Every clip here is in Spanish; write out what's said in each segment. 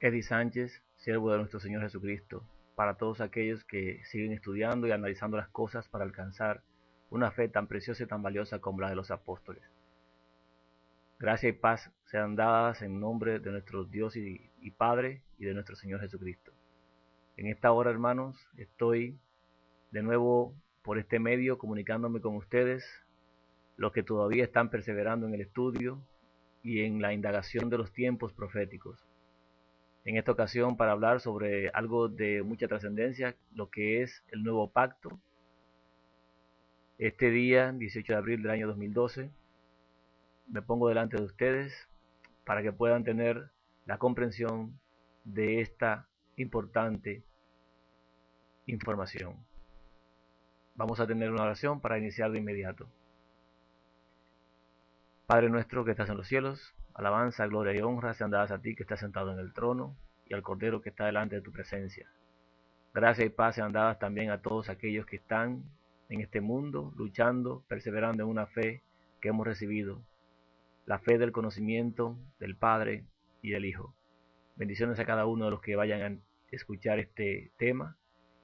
Eddie Sánchez, siervo de nuestro Señor Jesucristo, para todos aquellos que siguen estudiando y analizando las cosas para alcanzar una fe tan preciosa y tan valiosa como la de los apóstoles. Gracia y paz sean dadas en nombre de nuestro Dios y Padre y de nuestro Señor Jesucristo. En esta hora, hermanos, estoy de nuevo por este medio comunicándome con ustedes, los que todavía están perseverando en el estudio y en la indagación de los tiempos proféticos. En esta ocasión para hablar sobre algo de mucha trascendencia, lo que es el nuevo pacto. Este día, 18 de abril del año 2012, me pongo delante de ustedes para que puedan tener la comprensión de esta importante información. Vamos a tener una oración para iniciar de inmediato. Padre nuestro que estás en los cielos, alabanza, gloria y honra sean dadas a ti que estás sentado en el trono y al Cordero que está delante de tu presencia. Gracia y paz sean dadas también a todos aquellos que están en este mundo luchando, perseverando en una fe que hemos recibido, la fe del conocimiento del Padre y del Hijo. Bendiciones a cada uno de los que vayan a escuchar este tema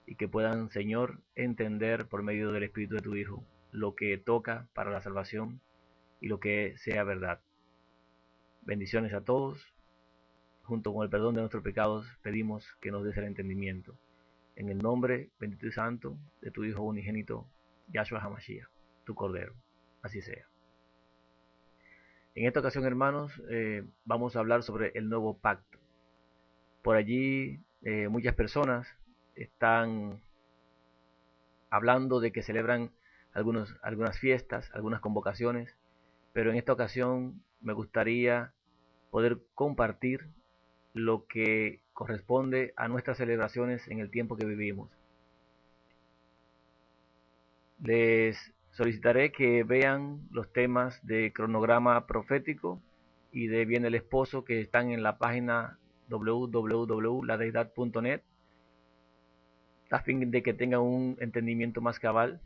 y que puedan, Señor, entender por medio del Espíritu de tu Hijo lo que toca para la salvación y lo que sea verdad. Bendiciones a todos. Junto con el perdón de nuestros pecados pedimos que nos des el entendimiento. En el nombre bendito y santo de tu Hijo unigénito, Yahshua HaMashiach, tu Cordero. Así sea. En esta ocasión, hermanos, vamos a hablar sobre el nuevo pacto. Por allí muchas personas están hablando de que celebran algunas fiestas, algunas convocaciones, pero en esta ocasión me gustaría poder compartir lo que corresponde a nuestras celebraciones en el tiempo que vivimos. Les solicitaré que vean los temas de cronograma profético y de Viene el Esposo que están en la página www.ladeidad.net a fin de que tengan un entendimiento más cabal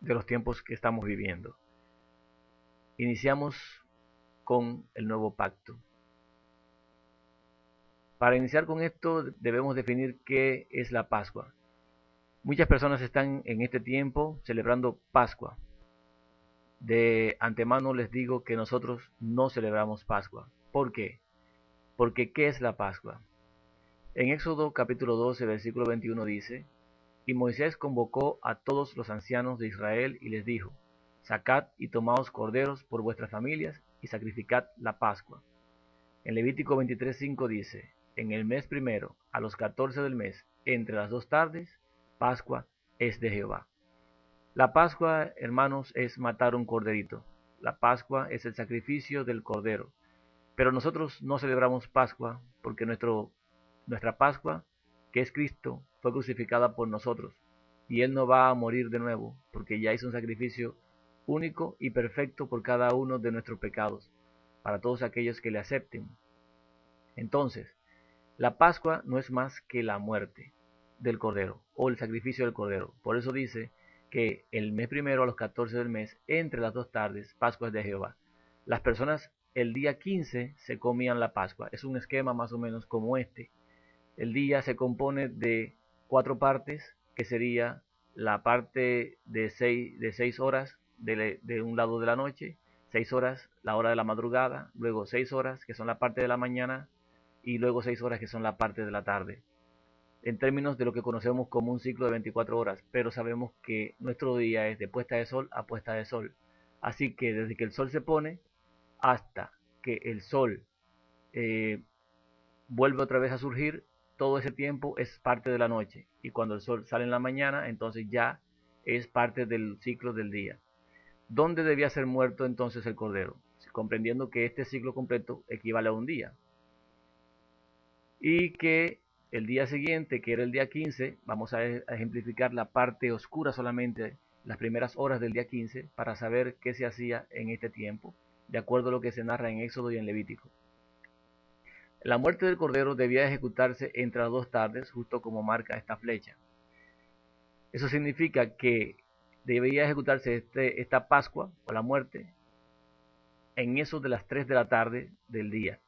de los tiempos que estamos viviendo. Iniciamos con el nuevo pacto. Para iniciar con esto debemos definir qué es la Pascua. Muchas personas están en este tiempo celebrando Pascua. De antemano les digo que nosotros no celebramos Pascua. ¿Por qué? Porque ¿qué es la Pascua? En Éxodo capítulo 12, versículo 21 dice: Y Moisés convocó a todos los ancianos de Israel y les dijo: Sacad y tomaos corderos por vuestras familias y sacrificad la Pascua. En Levítico 23:5 dice: En el mes primero, a los 14 del mes, entre las 2 tardes, Pascua es de Jehová. La Pascua, hermanos, es matar un corderito. La Pascua es el sacrificio del cordero. Pero nosotros no celebramos Pascua porque nuestra Pascua, que es Cristo, fue crucificada por nosotros. Y Él no va a morir de nuevo porque ya hizo un sacrificio único y perfecto por cada uno de nuestros pecados, para todos aquellos que le acepten. Entonces, la Pascua no es más que la muerte del Cordero o el sacrificio del Cordero. Por eso dice que el mes primero a los 14 del mes, entre las 2 tardes, Pascua es de Jehová. Las personas el día 15 se comían la Pascua. Es un esquema más o menos como este. El día se compone de 4 partes, que sería la parte de 6 horas de un lado de la noche, 6 horas la hora de la madrugada, luego 6 horas que son la parte de la mañana y luego 6 horas que son la parte de la tarde, en términos de lo que conocemos como un ciclo de 24 horas, pero sabemos que nuestro día es de puesta de sol a puesta de sol. Así que desde que el sol se pone hasta que el sol eh, vuelve otra vez a surgir, todo ese tiempo es parte de la noche. Y cuando el sol sale en la mañana, entonces ya es parte del ciclo del día. ¿Dónde debía ser muerto entonces el cordero? Comprendiendo que este ciclo completo equivale a un día. Y que el día siguiente, que era el día 15, vamos a ejemplificar la parte oscura solamente, las primeras horas del día 15, para saber qué se hacía en este tiempo, de acuerdo a lo que se narra en Éxodo y en Levítico. La muerte del cordero debía ejecutarse entre las 2 tardes, justo como marca esta flecha. Eso significa que debía ejecutarse esta Pascua, o la muerte, en eso de las 3 de la tarde del día.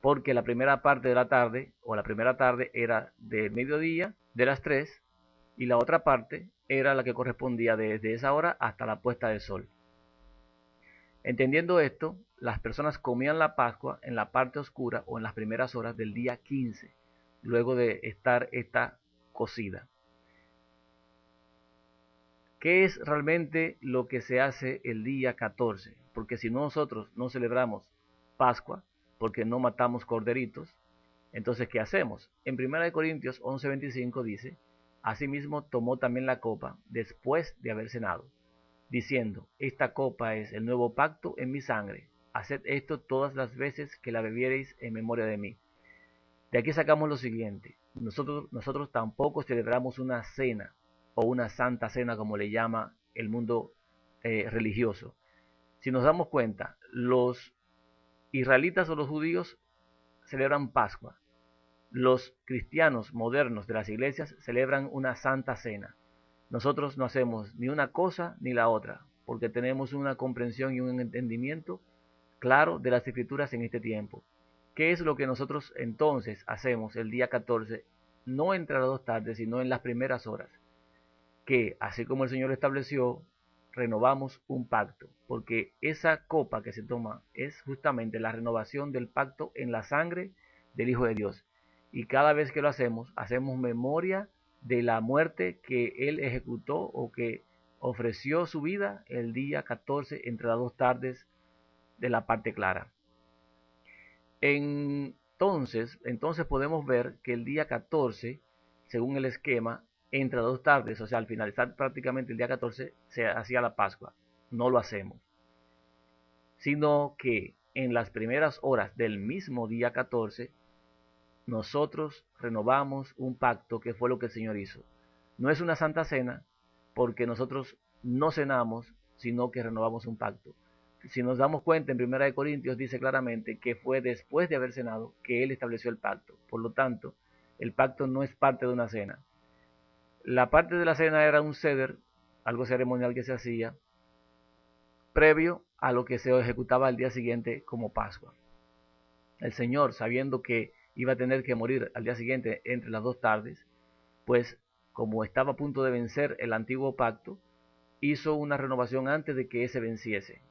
porque la primera parte de la tarde, o la primera tarde era del mediodía, de las 3, y la otra parte era la que correspondía desde esa hora hasta la puesta del sol. Entendiendo esto, las personas comían la Pascua en la parte oscura o en las primeras horas del día 15, luego de estar esta cocida. ¿Qué es realmente lo que se hace el día 14? Porque si nosotros no celebramos Pascua, porque no matamos corderitos, entonces ¿qué hacemos? En 1 Corintios 11:25 dice, asimismo tomó también la copa después de haber cenado, diciendo, esta copa es el nuevo pacto en mi sangre, haced esto todas las veces que la bebiereis en memoria de mí. De aquí sacamos lo siguiente, nosotros tampoco celebramos una cena o una santa cena como le llama el mundo religioso. Si nos damos cuenta, los israelitas o los judíos celebran Pascua. Los cristianos modernos de las iglesias celebran una santa cena. Nosotros no hacemos ni una cosa ni la otra, porque tenemos una comprensión y un entendimiento claro de las escrituras en este tiempo. ¿Qué es lo que nosotros entonces hacemos el día 14? No entre las 2 tardes, sino en las primeras horas. Que, así como el Señor estableció, renovamos un pacto, porque esa copa que se toma es justamente la renovación del pacto en la sangre del Hijo de Dios. Y cada vez que lo hacemos, hacemos memoria de la muerte que Él ejecutó o que ofreció su vida el día 14 entre las 2 tardes de la parte clara. Entonces podemos ver que el día 14, según el esquema, entre las 2 tardes, o sea, al finalizar prácticamente el día 14, se hacía la Pascua. No lo hacemos, sino que en las primeras horas del mismo día 14, nosotros renovamos un pacto que fue lo que el Señor hizo. No es una santa cena, porque nosotros no cenamos, sino que renovamos un pacto. Si nos damos cuenta, en 1 Corintios dice claramente que fue después de haber cenado que Él estableció el pacto. Por lo tanto, el pacto no es parte de una cena. La parte de la cena era un ceder, algo ceremonial que se hacía, previo a lo que se ejecutaba al día siguiente como Pascua. El Señor, sabiendo que iba a tener que morir al día siguiente entre las 2 tardes, pues como estaba a punto de vencer el antiguo pacto, hizo una renovación antes de que ese venciese,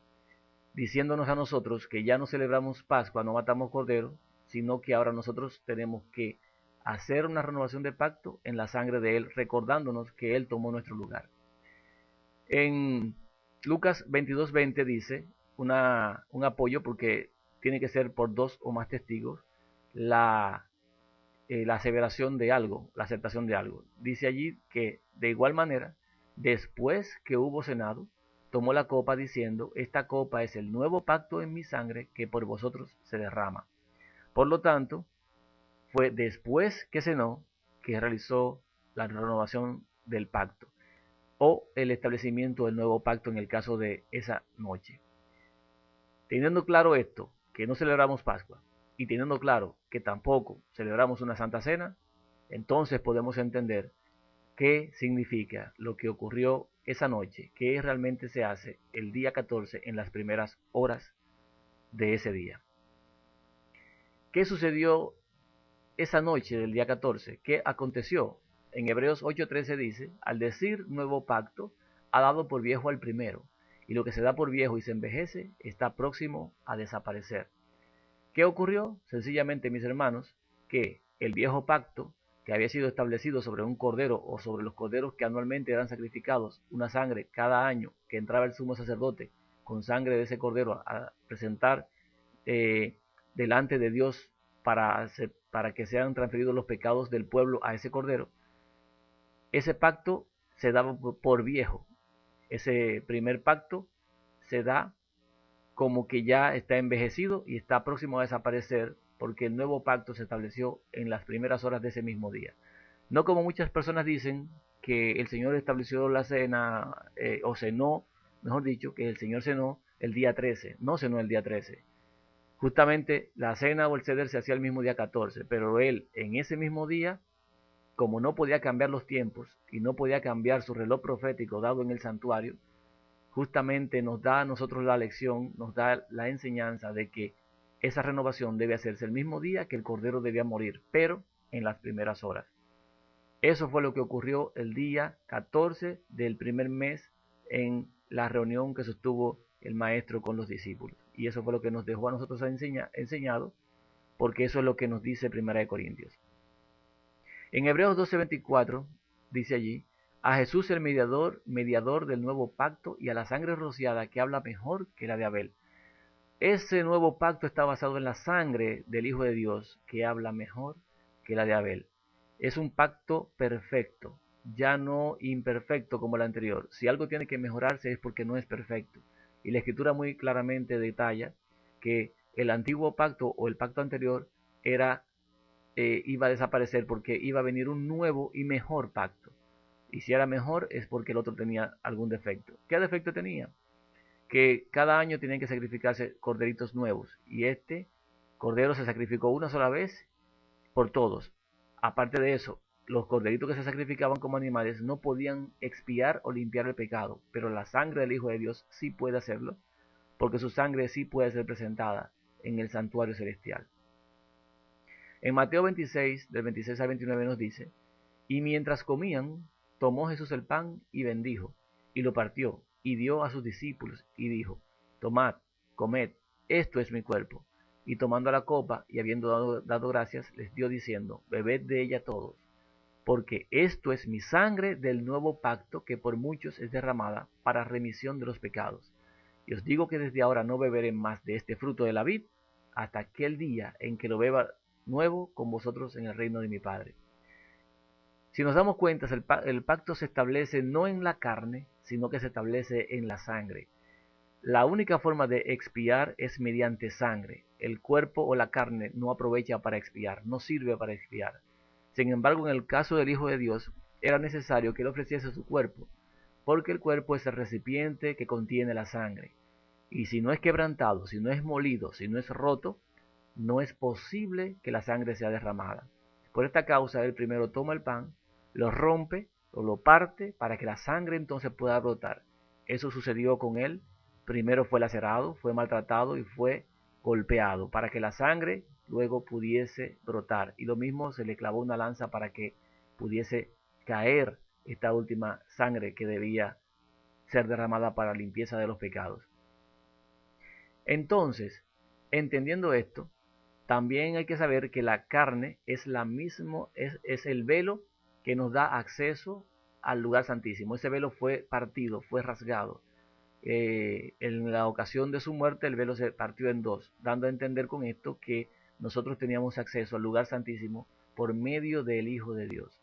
diciéndonos a nosotros que ya no celebramos Pascua, no matamos cordero, sino que ahora nosotros tenemos que hacer una renovación de pacto en la sangre de Él, recordándonos que Él tomó nuestro lugar. En Lucas 22:20 dice un apoyo, porque tiene que ser por 2 o más testigos, la aseveración de algo, la aceptación de algo. Dice allí que de igual manera, después que hubo cenado, tomó la copa diciendo, esta copa es el nuevo pacto en mi sangre que por vosotros se derrama. Por lo tanto, fue después que cenó que realizó la renovación del pacto o el establecimiento del nuevo pacto en el caso de esa noche. Teniendo claro esto, que no celebramos Pascua, y teniendo claro que tampoco celebramos una Santa Cena, entonces podemos entender qué significa lo que ocurrió esa noche, qué realmente se hace el día 14 en las primeras horas de ese día. ¿Qué sucedió esa noche del día 14? ¿Qué aconteció? En Hebreos 8:13 dice, al decir nuevo pacto, ha dado por viejo al primero, y lo que se da por viejo y se envejece está próximo a desaparecer. ¿Qué ocurrió? Sencillamente, mis hermanos, que el viejo pacto que había sido establecido sobre un cordero o sobre los corderos que anualmente eran sacrificados, una sangre cada año que entraba el sumo sacerdote con sangre de ese cordero a presentar delante de Dios para que sean transferidos los pecados del pueblo a ese cordero, ese pacto se daba por viejo. Ese primer pacto se da como que ya está envejecido y está próximo a desaparecer, porque el nuevo pacto se estableció en las primeras horas de ese mismo día. No como muchas personas dicen que el Señor estableció la cena, o cenó, mejor dicho, que el Señor cenó el día 13. No cenó el día 13. Justamente la cena o el ceder se hacía el mismo día 14, pero Él en ese mismo día, como no podía cambiar los tiempos y no podía cambiar su reloj profético dado en el santuario, justamente nos da a nosotros la lección, nos da la enseñanza de que esa renovación debe hacerse el mismo día que el cordero debía morir, pero en las primeras horas. Eso fue lo que ocurrió el día 14 del primer mes en la reunión que sostuvo el maestro con los discípulos. Y eso fue lo que nos dejó a nosotros enseñado, porque eso es lo que nos dice Primera de Corintios. En Hebreos 12:24 dice allí, a Jesús el mediador del nuevo pacto, y a la sangre rociada que habla mejor que la de Abel. Ese nuevo pacto está basado en la sangre del Hijo de Dios, que habla mejor que la de Abel. Es un pacto perfecto, ya no imperfecto como el anterior. Si algo tiene que mejorarse es porque no es perfecto. Y la Escritura muy claramente detalla que el antiguo pacto o el pacto anterior iba a desaparecer porque iba a venir un nuevo y mejor pacto. Y si era mejor es porque el otro tenía algún defecto. ¿Qué defecto tenía? Que cada año tenían que sacrificarse corderitos nuevos. Y este cordero se sacrificó una sola vez por todos. Aparte de eso, los corderitos que se sacrificaban como animales no podían expiar o limpiar el pecado, pero la sangre del Hijo de Dios sí puede hacerlo, porque su sangre sí puede ser presentada en el santuario celestial. En Mateo 26, del 26 al 29 nos dice, y mientras comían, tomó Jesús el pan y bendijo, y lo partió, y dio a sus discípulos, y dijo, tomad, comed, esto es mi cuerpo. Y tomando la copa, y habiendo dado gracias, les dio diciendo, bebed de ella todos, porque esto es mi sangre del nuevo pacto, que por muchos es derramada para remisión de los pecados. Y os digo que desde ahora no beberé más de este fruto de la vid, hasta aquel día en que lo beba nuevo con vosotros en el reino de mi Padre. Si nos damos cuenta, el pacto se establece no en la carne, sino que se establece en la sangre. La única forma de expiar es mediante sangre. El cuerpo o la carne no aprovecha para expiar, no sirve para expiar. Sin embargo, en el caso del Hijo de Dios, era necesario que él ofreciese su cuerpo, porque el cuerpo es el recipiente que contiene la sangre. Y si no es quebrantado, si no es molido, si no es roto, no es posible que la sangre sea derramada. Por esta causa, él primero toma el pan, lo rompe o lo parte para que la sangre entonces pueda brotar. Eso sucedió con él. Primero fue lacerado, fue maltratado y fue golpeado para que la sangre luego pudiese brotar. Y lo mismo se le clavó una lanza para que pudiese caer esta última sangre que debía ser derramada para la limpieza de los pecados. Entonces, entendiendo esto, también hay que saber que la carne es es el velo que nos da acceso al lugar santísimo. Ese velo fue partido, fue rasgado. En la ocasión de su muerte el velo se partió en dos, dando a entender con esto que nosotros teníamos acceso al lugar santísimo por medio del Hijo de Dios.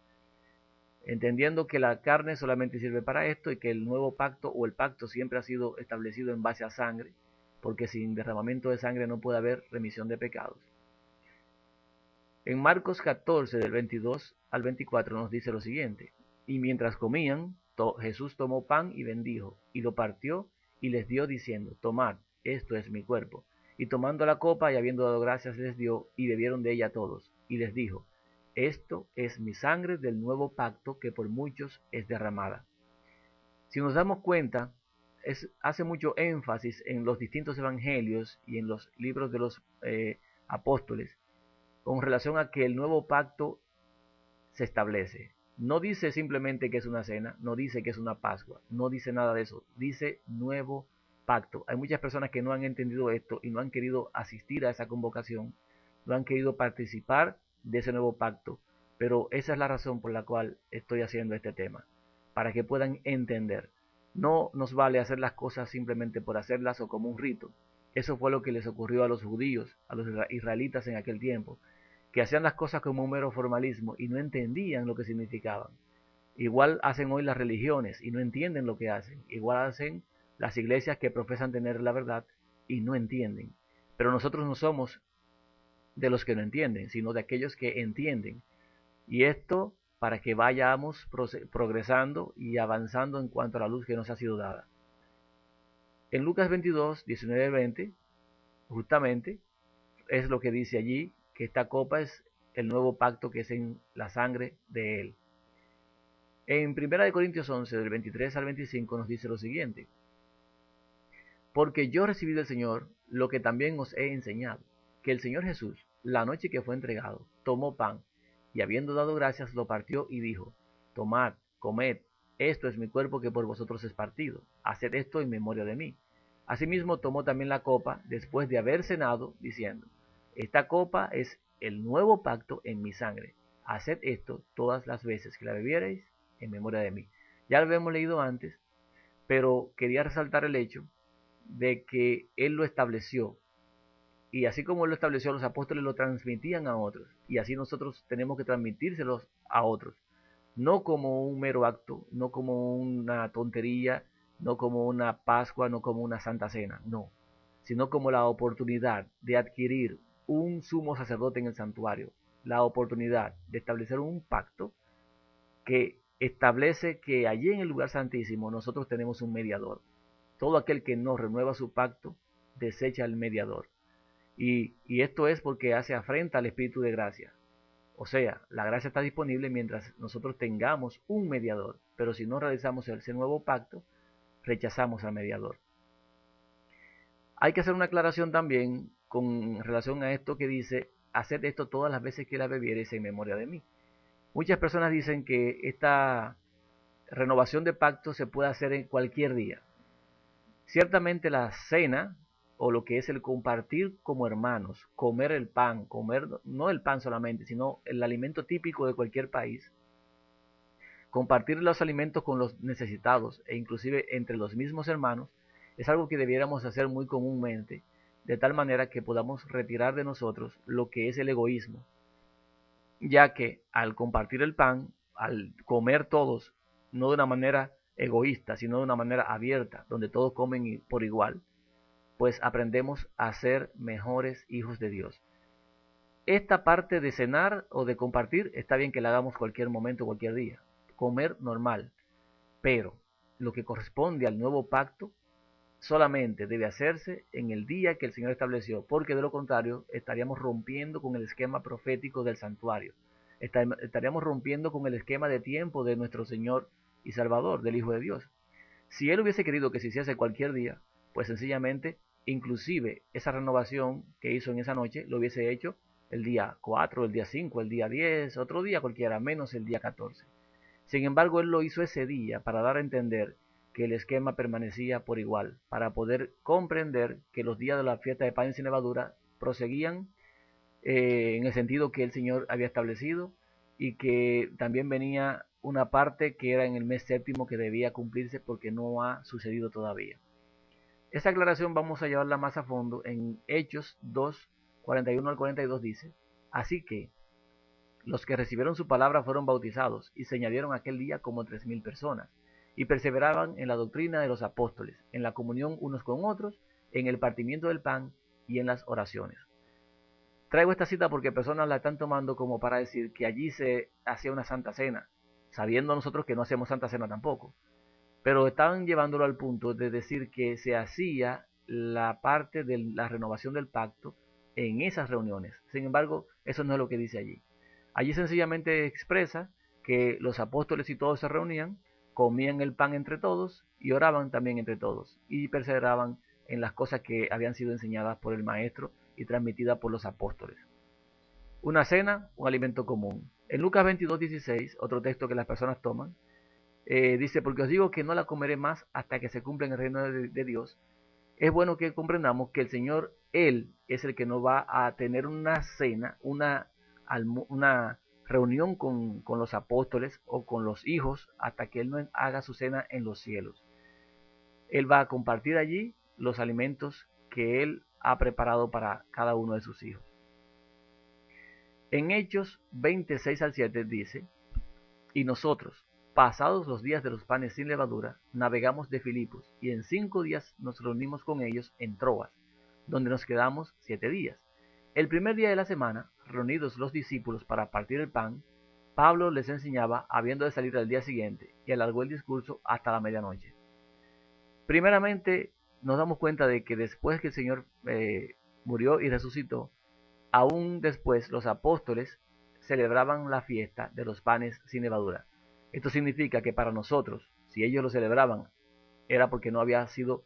Entendiendo que la carne solamente sirve para esto y que el nuevo pacto o el pacto siempre ha sido establecido en base a sangre, porque sin derramamiento de sangre no puede haber remisión de pecados. En Marcos 14, del 22 al 24 nos dice lo siguiente, y mientras comían, Jesús tomó pan y bendijo, y lo partió y les dio diciendo, tomad, esto es mi cuerpo. Y tomando la copa y habiendo dado gracias les dio, y bebieron de ella todos, y les dijo, esto es mi sangre del nuevo pacto que por muchos es derramada. Si nos damos cuenta, hace mucho énfasis en los distintos evangelios y en los libros de los apóstoles con relación a que el nuevo pacto se establece. No dice simplemente que es una cena, no dice que es una Pascua, no dice nada de eso, dice nuevo pacto. Hay muchas personas que no han entendido esto y no han querido asistir a esa convocación, no han querido participar de ese nuevo pacto, pero esa es la razón por la cual estoy haciendo este tema, para que puedan entender. No nos vale hacer las cosas simplemente por hacerlas o como un rito. Eso fue lo que les ocurrió a los judíos, a los israelitas en aquel tiempo, que hacían las cosas como un mero formalismo y no entendían lo que significaban. Igual hacen hoy las religiones y no entienden lo que hacen. Igual hacen las iglesias que profesan tener la verdad y no entienden. Pero nosotros no somos de los que no entienden, sino de aquellos que entienden. Y esto para que vayamos progresando y avanzando en cuanto a la luz que nos ha sido dada. En Lucas 22, 19-20, justamente es lo que dice allí, que esta copa es el nuevo pacto que es en la sangre de él. En 1 Corintios 11, del 23 al 25, nos dice lo siguiente, porque yo recibí del Señor lo que también os he enseñado, que el Señor Jesús, la noche que fue entregado, tomó pan, y habiendo dado gracias, lo partió y dijo: Tomad, comed, esto es mi cuerpo que por vosotros es partido, haced esto en memoria de mí. Asimismo tomó también la copa, después de haber cenado, diciendo: Esta copa es el nuevo pacto en mi sangre, haced esto todas las veces que la bebiereis en memoria de mí. Ya lo habíamos leído antes, pero quería resaltar el hecho de que Él lo estableció, y así como Él lo estableció, los apóstoles lo transmitían a otros, y así nosotros tenemos que transmitírselos a otros, no como un mero acto, no como una tontería, no como una Pascua, no como una Santa Cena, no, sino como la oportunidad de adquirir un sumo sacerdote en el santuario, la oportunidad de establecer un pacto que establece que allí en el lugar santísimo nosotros tenemos un mediador. Todo aquel que no renueva su pacto desecha al mediador. Y esto es porque hace afrenta al Espíritu de gracia. O sea, la gracia está disponible mientras nosotros tengamos un mediador, pero si no realizamos ese nuevo pacto, rechazamos al mediador. Hay que hacer una aclaración también con relación a esto que dice: haced esto todas las veces que la bebiereis en memoria de mí. Muchas personas dicen que esta renovación de pacto se puede hacer en cualquier día. Ciertamente la cena, o lo que es el compartir como hermanos, comer el pan, comer no el pan solamente, sino el alimento típico de cualquier país, compartir los alimentos con los necesitados e inclusive entre los mismos hermanos, es algo que debiéramos hacer muy comúnmente, de tal manera que podamos retirar de nosotros lo que es el egoísmo, ya que al compartir el pan, al comer todos, no de una manera egoísta, sino de una manera abierta, donde todos comen por igual, pues aprendemos a ser mejores hijos de Dios. Esta parte de cenar o de compartir está bien que la hagamos cualquier momento, cualquier día, comer normal, pero lo que corresponde al nuevo pacto solamente debe hacerse en el día que el Señor estableció, porque de lo contrario estaríamos rompiendo con el esquema profético del santuario, estaríamos rompiendo con el esquema de tiempo de nuestro Señor y Salvador, del Hijo de Dios. Si Él hubiese querido que se hiciese cualquier día, pues sencillamente, inclusive esa renovación que hizo en esa noche, lo hubiese hecho el día 4, el día 5, el día 10, otro día cualquiera, menos el día 14. Sin embargo, Él lo hizo ese día para dar a entender que el esquema permanecía por igual, para poder comprender que los días de la fiesta de pan sin levadura proseguían en el sentido que el Señor había establecido, y que también venía una parte que era en el mes séptimo que debía cumplirse porque no ha sucedido todavía. Esa aclaración vamos a llevarla más a fondo en Hechos 2, 41 al 42 dice: Así que los que recibieron su palabra fueron bautizados, y se añadieron aquel día como 3000 personas, y perseveraban en la doctrina de los apóstoles, en la comunión unos con otros, en el partimiento del pan y en las oraciones. Traigo esta cita porque personas la están tomando como para decir que allí se hacía una santa cena, sabiendo nosotros que no hacemos santa cena tampoco. Pero estaban llevándolo al punto de decir que se hacía la parte de la renovación del pacto en esas reuniones. Sin embargo, eso no es lo que dice allí. Allí sencillamente expresa que los apóstoles y todos se reunían, comían el pan entre todos y oraban también entre todos, y perseveraban en las cosas que habían sido enseñadas por el maestro y transmitidas por los apóstoles. Una cena, un alimento común. En Lucas 22:16, otro texto que las personas toman, dice: porque os digo que no la comeré más hasta que se cumpla en el reino de Dios. Es bueno que comprendamos que el Señor, Él es el que nos va a tener una cena, una reunión con los apóstoles o con los hijos, hasta que Él no haga su cena en los cielos. Él va a compartir allí los alimentos que Él ha preparado para cada uno de sus hijos. En Hechos 26 al 7 dice: y nosotros, pasados los días de los panes sin levadura, navegamos de Filipos, y en 5 días nos reunimos con ellos en Troas, donde nos quedamos 7 días. El primer día de la semana, reunidos los discípulos para partir el pan, Pablo les enseñaba, habiendo de salir al día siguiente, y alargó el discurso hasta la medianoche. Primeramente, nos damos cuenta de que después que el Señor murió y resucitó, aún después los apóstoles celebraban la fiesta de los panes sin levadura. Esto significa que para nosotros, si ellos lo celebraban, era porque no había sido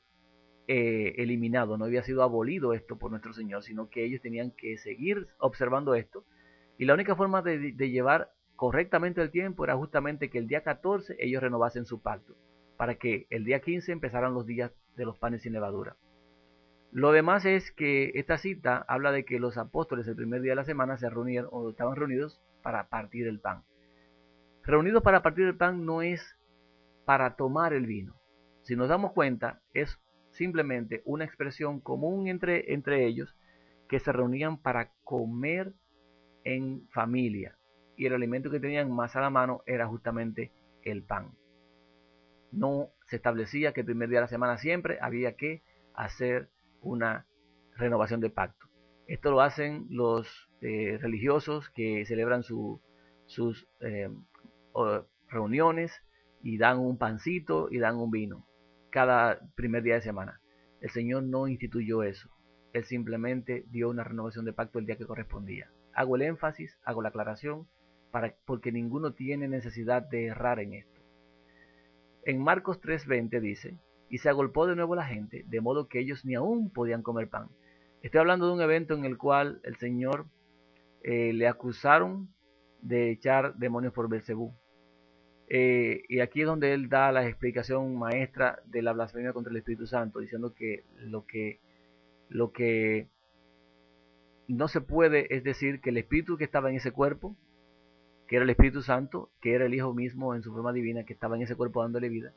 eliminado, no había sido abolido esto por nuestro Señor, sino que ellos tenían que seguir observando esto. Y la única forma de llevar correctamente el tiempo era justamente que el día 14 ellos renovasen su pacto, para que el día 15 empezaran los días de los panes sin levadura. Lo demás es que esta cita habla de que los apóstoles el primer día de la semana se reunían o estaban reunidos para partir el pan. Reunidos para partir el pan no es para tomar el vino. Si nos damos cuenta, es simplemente una expresión común entre ellos que se reunían para comer en familia. Y el alimento que tenían más a la mano era justamente el pan. No se establecía que el primer día de la semana siempre había que hacer una renovación de pacto. Esto lo hacen los religiosos que celebran sus reuniones y dan un pancito y dan un vino cada primer día de semana. El Señor no instituyó eso. Él simplemente dio una renovación de pacto el día que correspondía. Hago el énfasis, hago la aclaración, porque ninguno tiene necesidad de errar en esto. En Marcos 3:20 dice, y se agolpó de nuevo la gente, de modo que ellos ni aún podían comer pan. Estoy hablando de un evento en el cual el Señor le acusaron de echar demonios por Belcebú. Y aquí es donde él da la explicación maestra de la blasfemia contra el Espíritu Santo, diciendo que lo que no se puede es decir que el Espíritu que estaba en ese cuerpo, que era el Espíritu Santo, que era el Hijo mismo en su forma divina, que estaba en ese cuerpo dándole vida,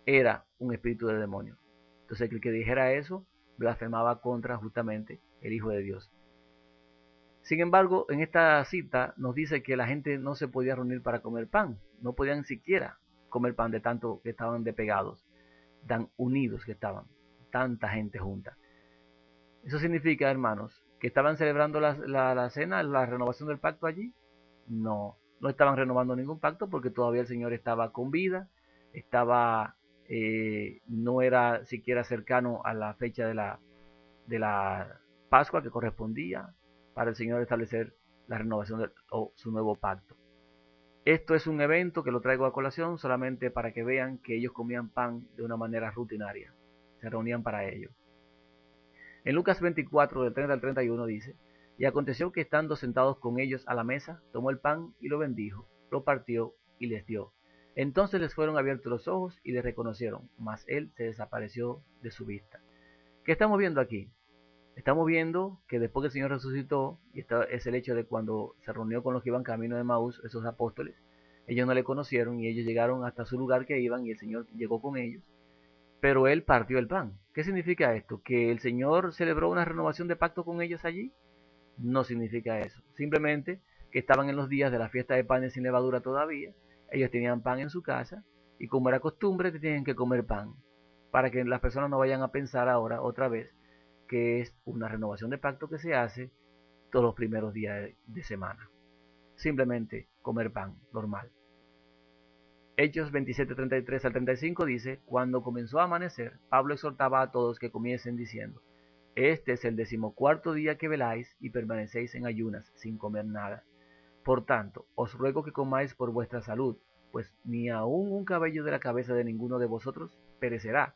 era un espíritu de demonio. Entonces el que dijera eso blasfemaba contra justamente el Hijo de Dios. Sin embargo, en esta cita nos dice que la gente no se podía reunir para comer pan, no podían siquiera comer pan de tanto que estaban despegados, tan unidos que estaban, tanta gente junta. Eso significa, hermanos, que estaban celebrando la cena, la renovación del pacto allí. No estaban renovando ningún pacto porque todavía el Señor estaba con vida, no era siquiera cercano a la fecha de la Pascua que correspondía para el Señor establecer la renovación o su nuevo pacto. Esto es un evento que lo traigo a colación solamente para que vean que ellos comían pan de una manera rutinaria, se reunían para ello. En Lucas 24, del 30 al 31 dice, y aconteció que estando sentados con ellos a la mesa, tomó el pan y lo bendijo, lo partió y les dio. Entonces les fueron abiertos los ojos y le reconocieron, mas él se desapareció de su vista. ¿Qué estamos viendo aquí? Estamos viendo que después que el Señor resucitó, y esto es el hecho de cuando se reunió con los que iban camino de Maús, esos apóstoles, ellos no le conocieron y ellos llegaron hasta su lugar que iban y el Señor llegó con ellos, pero él partió el pan. ¿Qué significa esto? ¿Que el Señor celebró una renovación de pacto con ellos allí? No significa eso. Simplemente que estaban en los días de la fiesta de panes sin levadura todavía, ellos tenían pan en su casa y como era costumbre tenían que comer pan, para que las personas no vayan a pensar ahora otra vez que es una renovación de pacto que se hace todos los primeros días de semana. Simplemente comer pan, normal. Hechos 27, 33 al 35 dice, cuando comenzó a amanecer, Pablo exhortaba a todos que comiesen diciendo, este es el 14º día que veláis y permanecéis en ayunas, sin comer nada. Por tanto, os ruego que comáis por vuestra salud, pues ni aun un cabello de la cabeza de ninguno de vosotros perecerá.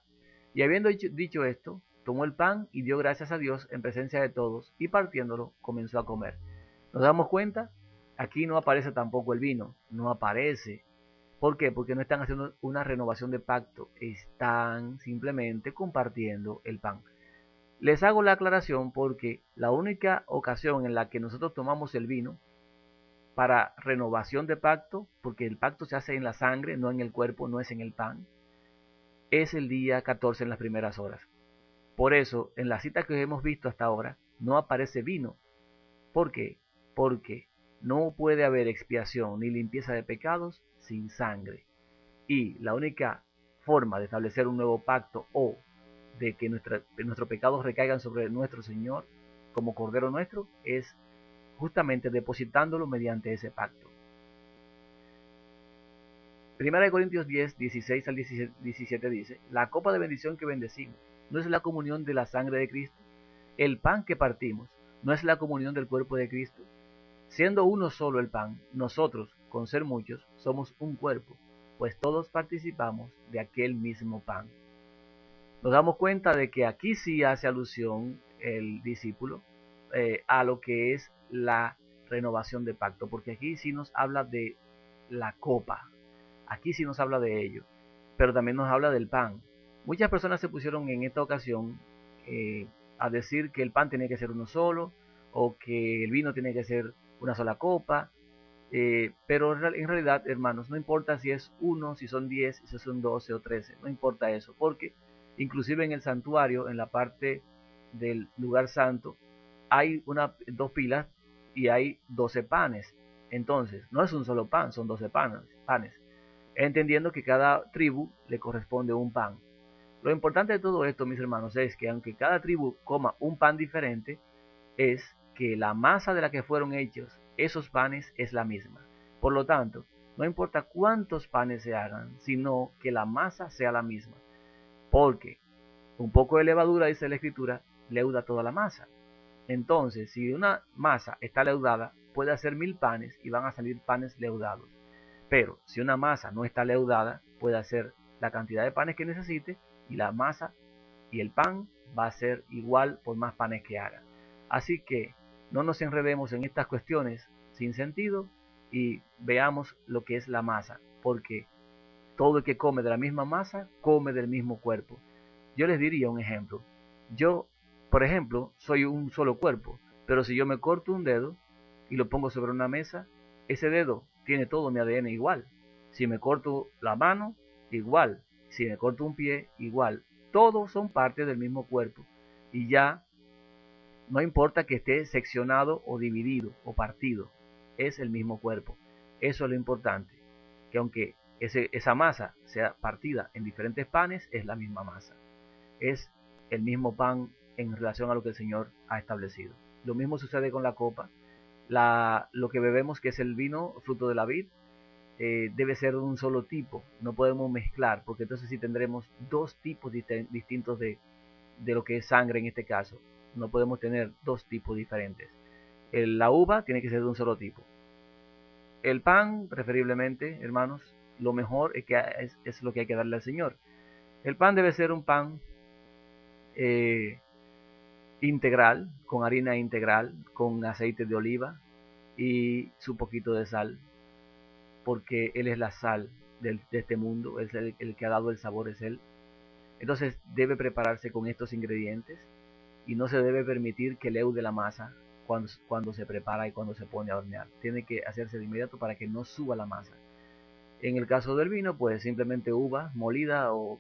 Y habiendo dicho esto, tomó el pan y dio gracias a Dios en presencia de todos, y partiéndolo comenzó a comer. ¿Nos damos cuenta? Aquí no aparece tampoco el vino, no aparece. ¿Por qué? Porque no están haciendo una renovación de pacto, están simplemente compartiendo el pan. Les hago la aclaración porque la única ocasión en la que nosotros tomamos el vino para renovación de pacto, porque el pacto se hace en la sangre, no en el cuerpo, no es en el pan, es el día 14 en las primeras horas. Por eso, en la cita que hemos visto hasta ahora, no aparece vino. ¿Por qué? Porque no puede haber expiación ni limpieza de pecados sin sangre. Y la única forma de establecer un nuevo pacto o de que nuestros pecados recaigan sobre nuestro Señor como Cordero nuestro es justamente depositándolo mediante ese pacto. 1 Corintios 10, 16 al 17 dice, la copa de bendición que bendecimos no es la comunión de la sangre de Cristo. El pan que partimos no es la comunión del cuerpo de Cristo. Siendo uno solo el pan, nosotros, con ser muchos, somos un cuerpo, pues todos participamos de aquel mismo pan. Nos damos cuenta de que aquí sí hace alusión el discípulo a lo que es la renovación de pacto, porque aquí sí nos habla de la copa, aquí sí nos habla de ello, pero también nos habla del pan. Muchas personas se pusieron en esta ocasión a decir que el pan tenía que ser uno solo, o que el vino tenía que ser una sola copa, pero en realidad, hermanos, no importa si es uno, si son 10, si son 12 o 13, no importa eso, porque inclusive en el santuario, en la parte del lugar santo, hay dos pilas y hay 12 panes. Entonces, no es un solo pan, son 12 panes, entendiendo que cada tribu le corresponde un pan. Lo importante de todo esto, mis hermanos, es que aunque cada tribu coma un pan diferente, es que la masa de la que fueron hechos esos panes es la misma. Por lo tanto, no importa cuántos panes se hagan, sino que la masa sea la misma. Porque un poco de levadura, dice la escritura, leuda toda la masa. Entonces, si una masa está leudada, puede hacer 1000 panes y van a salir panes leudados. Pero si una masa no está leudada, puede hacer la cantidad de panes que necesite y la masa y el pan va a ser igual por más panes que haga. Así que no nos enredemos en estas cuestiones sin sentido y veamos lo que es la masa, porque todo el que come de la misma masa come del mismo cuerpo. Yo les diría un ejemplo. Yo, por ejemplo, soy un solo cuerpo, pero si yo me corto un dedo y lo pongo sobre una mesa, ese dedo tiene todo mi ADN igual. Si me corto la mano, igual. Si me corto un pie, igual. Todos son parte del mismo cuerpo. Y ya no importa que esté seccionado o dividido o partido, es el mismo cuerpo. Eso es lo importante, que aunque esa masa sea partida en diferentes panes, es la misma masa. Es el mismo pan en relación a lo que el Señor ha establecido. Lo mismo sucede con la copa. Lo que bebemos, que es el vino, fruto de la vid, debe ser de un solo tipo. No podemos mezclar, porque entonces sí tendremos dos tipos distintos de lo que es sangre en este caso. No podemos tener dos tipos diferentes. La uva tiene que ser de un solo tipo. El pan, preferiblemente, hermanos, lo mejor es lo que hay que darle al Señor. El pan debe ser un pan eh, integral, con harina integral, con aceite de oliva y su poquito de sal, porque Él es la sal de este mundo, es el que ha dado el sabor, es Él. Entonces debe prepararse con estos ingredientes y no se debe permitir que leude la masa cuando se prepara y cuando se pone a hornear. Tiene que hacerse de inmediato para que no suba la masa. En el caso del vino, pues simplemente uva molida o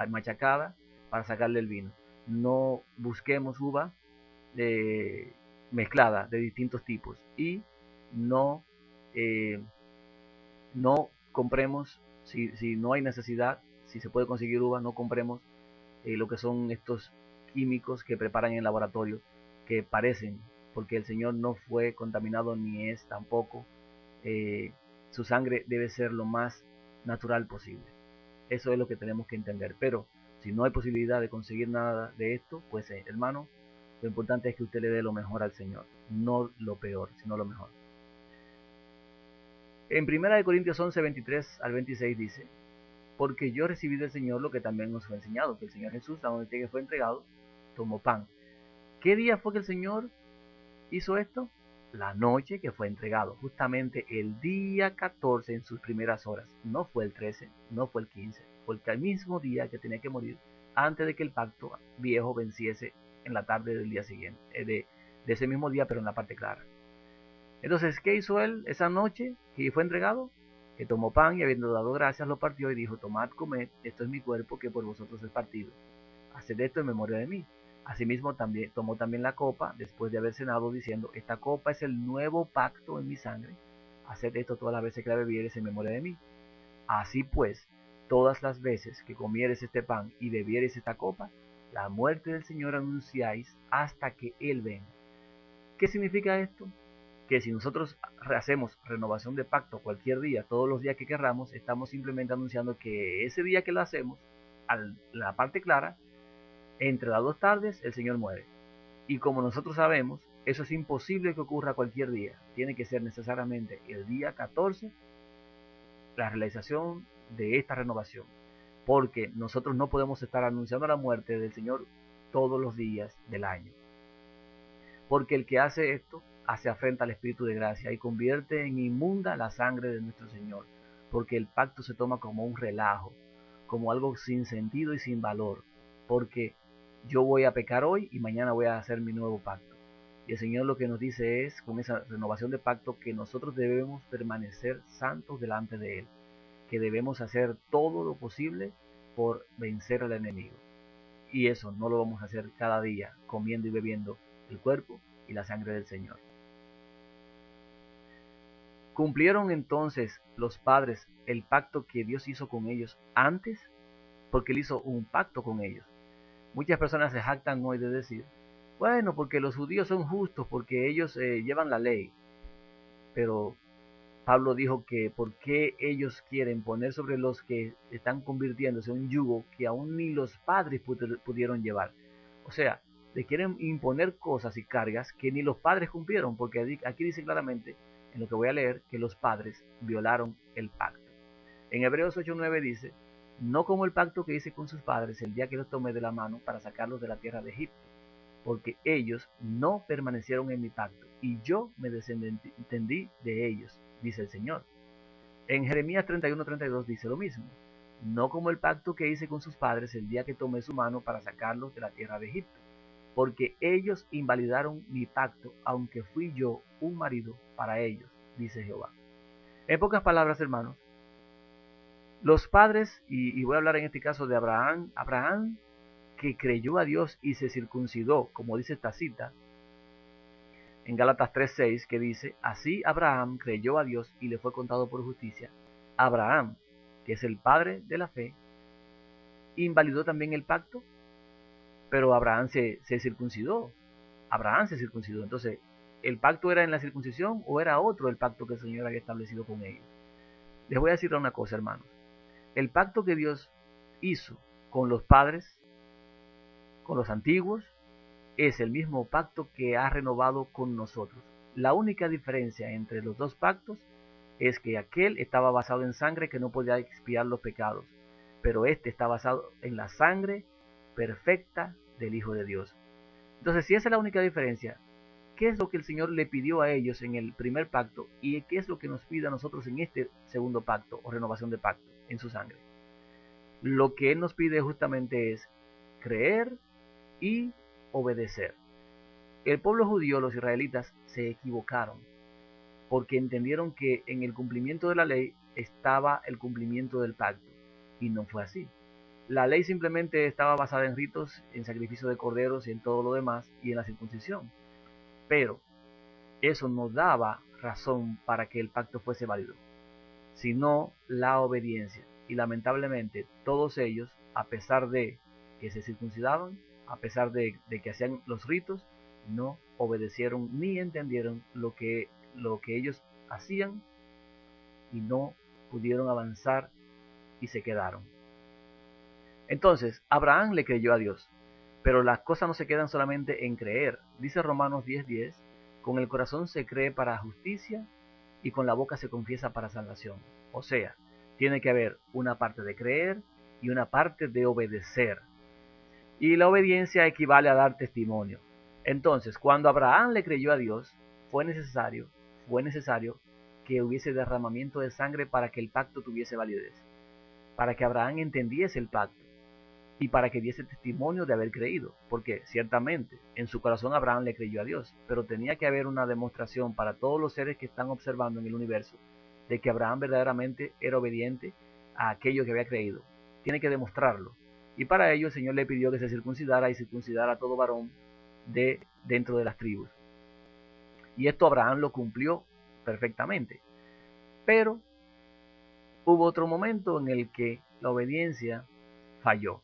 machacada para sacarle el vino. No busquemos uva mezclada de distintos tipos y no, eh, no compremos, si no hay necesidad, si se puede conseguir uva, no compremos lo que son estos químicos que preparan en laboratorio, que parecen, porque el Señor no fue contaminado ni es tampoco, eh, su sangre debe ser lo más natural posible. Eso es lo que tenemos que entender. Pero si no hay posibilidad de conseguir nada de esto, pues hermano, lo importante es que usted le dé lo mejor al Señor, no lo peor, sino lo mejor. En 1 Corintios 11, 23 al 26 dice, porque yo recibí del Señor lo que también nos fue enseñado, que el Señor Jesús, la noche que fue entregado, tomó pan. ¿Qué día fue que el Señor hizo esto? La noche que fue entregado, justamente el día 14 en sus primeras horas. No fue el 13, no fue el 15, fue el mismo día que tenía que morir antes de que el pacto viejo venciese en la tarde del día siguiente, de ese mismo día, pero en la parte clara. Entonces, ¿qué hizo él esa noche que fue entregado? Que tomó pan y habiendo dado gracias lo partió y dijo, tomad, comed, esto es mi cuerpo que por vosotros es partido. Haced esto en memoria de mí. Asimismo tomó también la copa después de haber cenado diciendo, esta copa es el nuevo pacto en mi sangre. Haced esto todas las veces que la bebieres en memoria de mí. Así pues, todas las veces que comieres este pan y bebieres esta copa, la muerte del Señor anunciáis hasta que Él venga. ¿Qué significa esto? Que si nosotros hacemos renovación de pacto cualquier día, todos los días que querramos, estamos simplemente anunciando que ese día que lo hacemos, la parte clara, entre las dos tardes el Señor muere. Y como nosotros sabemos, eso es imposible que ocurra cualquier día. Tiene que ser necesariamente el día 14 la realización de esta renovación. porque nosotros no podemos estar anunciando la muerte del Señor todos los días del año. Porque el que hace esto hace afrenta al Espíritu de gracia y convierte en inmunda la sangre de nuestro Señor, porque el pacto se toma como un relajo, como algo sin sentido y sin valor, porque yo voy a pecar hoy y mañana voy a hacer mi nuevo pacto. Y el Señor lo que nos dice es, con esa renovación de pacto, que nosotros debemos permanecer santos delante de Él, que debemos hacer todo lo posible por vencer al enemigo. Y eso no lo vamos a hacer cada día comiendo y bebiendo el cuerpo y la sangre del Señor. ¿Cumplieron entonces los padres el pacto que Dios hizo con ellos antes? Porque Él hizo un pacto con ellos. Muchas personas se jactan hoy de decir, bueno, porque los judíos son justos, porque ellos llevan la ley. Pero Pablo dijo que por qué ellos quieren poner sobre los que están convirtiéndose un yugo que aún ni los padres pudieron llevar. O sea, le quieren imponer cosas y cargas que ni los padres cumplieron, porque aquí dice claramente, en lo que voy a leer, que los padres violaron el pacto. En Hebreos 8:9 dice, no como el pacto que hice con sus padres el día que los tomé de la mano para sacarlos de la tierra de Egipto, porque ellos no permanecieron en mi pacto, y yo me desentendí de ellos, dice el Señor. En Jeremías 31:32 dice lo mismo, no como el pacto que hice con sus padres el día que tomé su mano para sacarlos de la tierra de Egipto, porque ellos invalidaron mi pacto, aunque fui yo un marido para ellos, dice Jehová. En pocas palabras, hermanos, los padres, y voy a hablar en este caso de Abraham que creyó a Dios y se circuncidó, como dice esta cita, en Gálatas 3:6, que dice, así Abraham creyó a Dios y le fue contado por justicia. Abraham, que es el padre de la fe, invalidó también el pacto, pero Abraham se circuncidó. Abraham se circuncidó. Entonces, ¿el pacto era en la circuncisión o era otro el pacto que el Señor había establecido con ellos? Les voy a decir una cosa, hermanos. El pacto que Dios hizo con los padres, con los antiguos, es el mismo pacto que ha renovado con nosotros. La única diferencia entre los dos pactos es que aquel estaba basado en sangre que no podía expiar los pecados, pero este está basado en la sangre perfecta del Hijo de Dios. Entonces, si esa es la única diferencia, ¿qué es lo que el Señor le pidió a ellos en el primer pacto y qué es lo que nos pide a nosotros en este segundo pacto o renovación de pacto en su sangre? Lo que Él nos pide justamente es creer y obedecer. El pueblo judío, los israelitas, se equivocaron porque entendieron que en el cumplimiento de la ley estaba el cumplimiento del pacto, y no fue así. La ley simplemente estaba basada en ritos, en sacrificio de corderos y en todo lo demás, y en la circuncisión. Pero eso no daba razón para que el pacto fuese válido, sino la obediencia. Y lamentablemente todos ellos, a pesar de que se circuncidaban, a pesar de que hacían los ritos, no obedecieron ni entendieron lo que ellos hacían y no pudieron avanzar y se quedaron. Entonces, Abraham le creyó a Dios, pero las cosas no se quedan solamente en creer. Dice Romanos 10:10, con el corazón se cree para justicia y con la boca se confiesa para salvación. O sea, tiene que haber una parte de creer y una parte de obedecer. Y la obediencia equivale a dar testimonio. Entonces, cuando Abraham le creyó a Dios, fue necesario que hubiese derramamiento de sangre para que el pacto tuviese validez, para que Abraham entendiese el pacto y para que diese testimonio de haber creído, porque ciertamente en su corazón Abraham le creyó a Dios, pero tenía que haber una demostración para todos los seres que están observando en el universo de que Abraham verdaderamente era obediente a aquello que había creído. Tiene que demostrarlo. Y para ello el Señor le pidió que se circuncidara y circuncidara a todo varón dentro de las tribus. Y esto Abraham lo cumplió perfectamente. Pero hubo otro momento en el que la obediencia falló.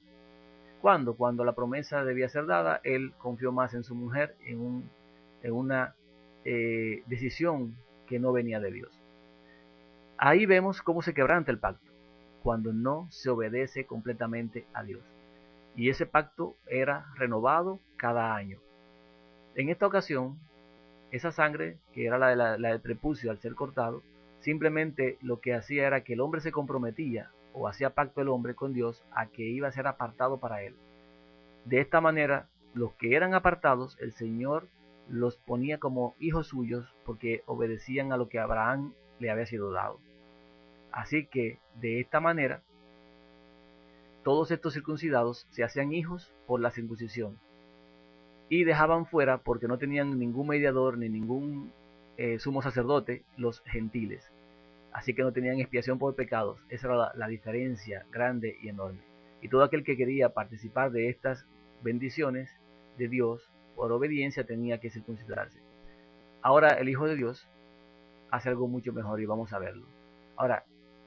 ¿Cuándo? Cuando la promesa debía ser dada, él confió más en su mujer, en una decisión que no venía de Dios. Ahí vemos cómo se quebranta el pacto, cuando no se obedece completamente a Dios. Y ese pacto era renovado cada año. En esta ocasión, esa sangre, que era la del prepucio al ser cortado, simplemente lo que hacía era que el hombre se comprometía o hacía pacto el hombre con Dios a que iba a ser apartado para él. De esta manera, los que eran apartados, el Señor los ponía como hijos suyos porque obedecían a lo que Abraham le había sido dado. Así que, de esta manera, todos estos circuncidados se hacían hijos por la circuncisión y dejaban fuera, porque no tenían ningún mediador ni ningún sumo sacerdote, los gentiles. Así que no tenían expiación por pecados. Esa era la diferencia grande y enorme. Y todo aquel que quería participar de estas bendiciones de Dios por obediencia tenía que circuncidarse. Ahora el Hijo de Dios hace algo mucho mejor y vamos a verlo. Ahora,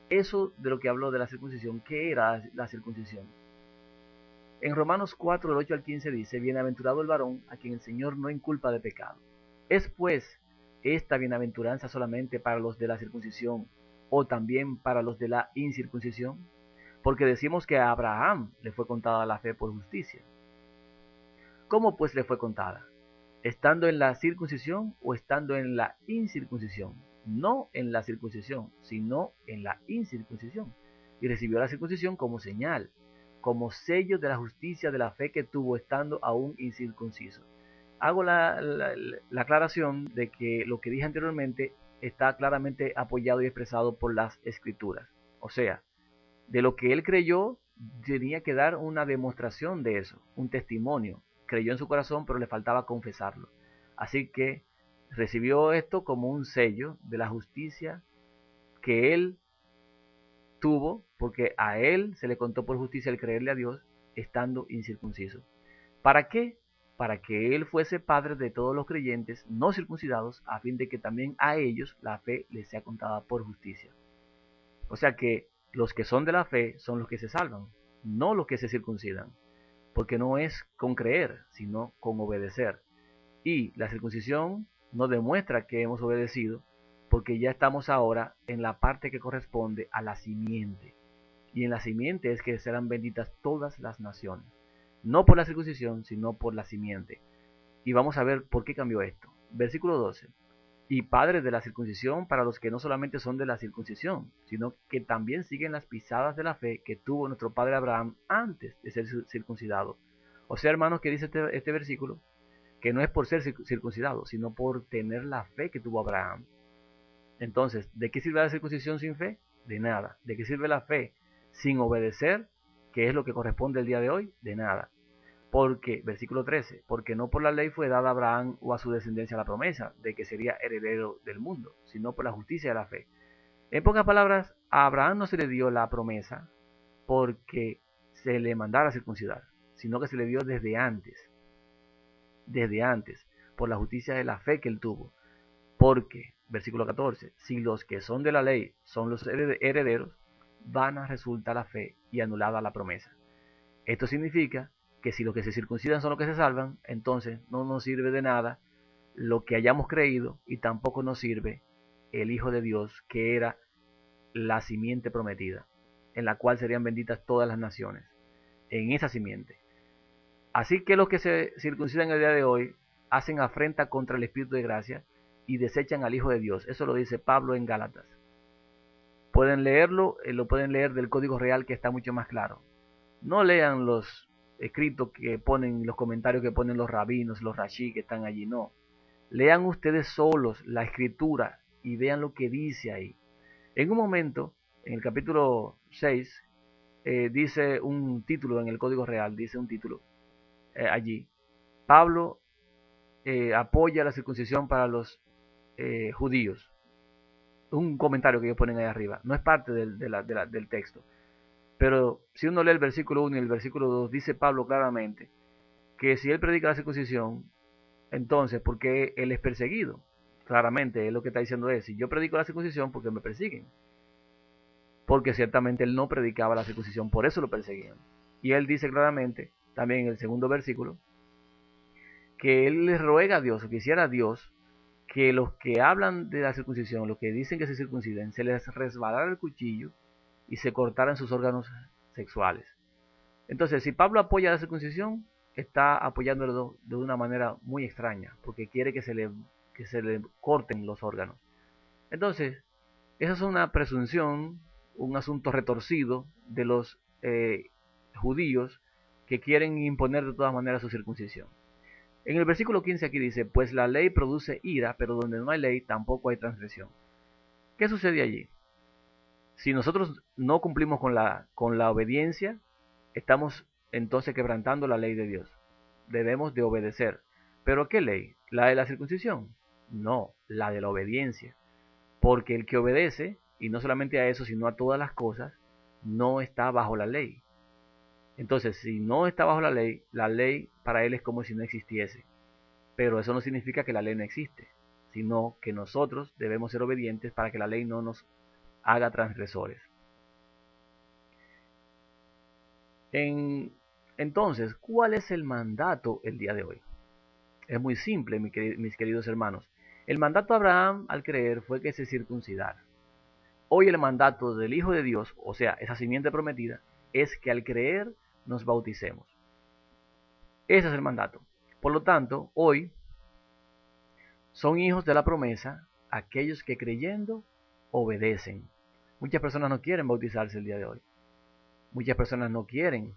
eso de lo que habló de la circuncisión, ¿qué era la circuncisión? En Romanos 4, del 8 al 15 dice: bienaventurado el varón a quien el Señor no inculpa de pecado. ¿Es pues esta bienaventuranza solamente para los de la circuncisión o también para los de la incircuncisión? Porque decimos que a Abraham le fue contada la fe por justicia. ¿Cómo pues le fue contada? ¿Estando en la circuncisión o estando en la incircuncisión? No en la circuncisión, sino en la incircuncisión. Y recibió la circuncisión como señal, como sello de la justicia de la fe que tuvo estando aún incircunciso. Hago la aclaración de que lo que dije anteriormente está claramente apoyado y expresado por las Escrituras. O sea, de lo que él creyó, tenía que dar una demostración de eso, un testimonio. Creyó en su corazón, pero le faltaba confesarlo. Así que recibió esto como un sello de la justicia que él tuvo, porque a él se le contó por justicia el creerle a Dios estando incircunciso. ¿Para qué? Para que él fuese padre de todos los creyentes no circuncidados, a fin de que también a ellos la fe les sea contada por justicia. O sea que los que son de la fe son los que se salvan, no los que se circuncidan, porque no es con creer, sino con obedecer. Y la circuncisión no demuestra que hemos obedecido, porque ya estamos ahora en la parte que corresponde a la simiente. Y en la simiente es que serán benditas todas las naciones. No por la circuncisión, sino por la simiente. Y vamos a ver por qué cambió esto. Versículo 12. Y padres de la circuncisión para los que no solamente son de la circuncisión, sino que también siguen las pisadas de la fe que tuvo nuestro padre Abraham antes de ser circuncidado. O sea, hermanos, que dice este versículo, que no es por ser circuncidado, sino por tener la fe que tuvo Abraham. Entonces, ¿de qué sirve la circuncisión sin fe? De nada. ¿De qué sirve la fe sin obedecer? ¿Qué es lo que corresponde el día de hoy? De nada. Porque, versículo 13, porque no por la ley fue dada a Abraham o a su descendencia la promesa de que sería heredero del mundo, sino por la justicia de la fe. En pocas palabras, a Abraham no se le dio la promesa porque se le mandara a circuncidar, sino que se le dio desde antes, por la justicia de la fe que él tuvo. Porque, versículo 14, si los que son de la ley son los herederos, vana resulta la fe y anulada la promesa. Esto significa que si los que se circuncidan son los que se salvan, entonces no nos sirve de nada lo que hayamos creído y tampoco nos sirve el Hijo de Dios, que era la simiente prometida, en la cual serían benditas todas las naciones, en esa simiente. Así que los que se circuncidan el día de hoy hacen afrenta contra el Espíritu de gracia y desechan al Hijo de Dios. Eso lo dice Pablo en Gálatas. Pueden leerlo, lo pueden leer del Código Real, que está mucho más claro. No lean los escritos que ponen, los comentarios que ponen los rabinos, los rashí que están allí, no. Lean ustedes solos la escritura y vean lo que dice ahí. En un momento, en el capítulo 6, dice un título en el Código Real, dice un título allí. Pablo apoya la circuncisión para los judíos. Un comentario que ellos ponen ahí arriba. No es parte del texto. Pero si uno lee el versículo 1 y el versículo 2, dice Pablo claramente que si él predica la circuncisión, entonces, ¿por qué él es perseguido? Claramente, él lo que está diciendo es, si yo predico la circuncisión, ¿por qué me persiguen? Porque ciertamente él no predicaba la circuncisión, por eso lo perseguían. Y él dice claramente, también en el segundo versículo, que él le ruega a Dios, o quisiera a Dios, que los que hablan de la circuncisión, los que dicen que se circunciden, se les resbalara el cuchillo y se cortaran sus órganos sexuales. Entonces, si Pablo apoya la circuncisión, está apoyándolo de una manera muy extraña, porque quiere que se le corten los órganos. Entonces, esa es una presunción, un asunto retorcido de los judíos que quieren imponer de todas maneras su circuncisión. En el versículo 15 aquí dice, pues la ley produce ira, pero donde no hay ley tampoco hay transgresión. ¿Qué sucede allí? Si nosotros no cumplimos con la obediencia, estamos entonces quebrantando la ley de Dios. Debemos de obedecer. ¿Pero qué ley? ¿La de la circuncisión? No, la de la obediencia. Porque el que obedece, y no solamente a eso, sino a todas las cosas, no está bajo la ley. Entonces, si no está bajo la ley para él es como si no existiese. Pero eso no significa que la ley no existe, sino que nosotros debemos ser obedientes para que la ley no nos haga transgresores. Entonces, ¿cuál es el mandato el día de hoy? Es muy simple, mis queridos hermanos. El mandato de Abraham al creer fue que se circuncidara. Hoy el mandato del Hijo de Dios, o sea, esa simiente prometida, es que al creer nos bauticemos. Ese es el mandato. Por lo tanto, hoy son hijos de la promesa aquellos que creyendo obedecen. Muchas personas no quieren bautizarse el día de hoy. Muchas personas no quieren.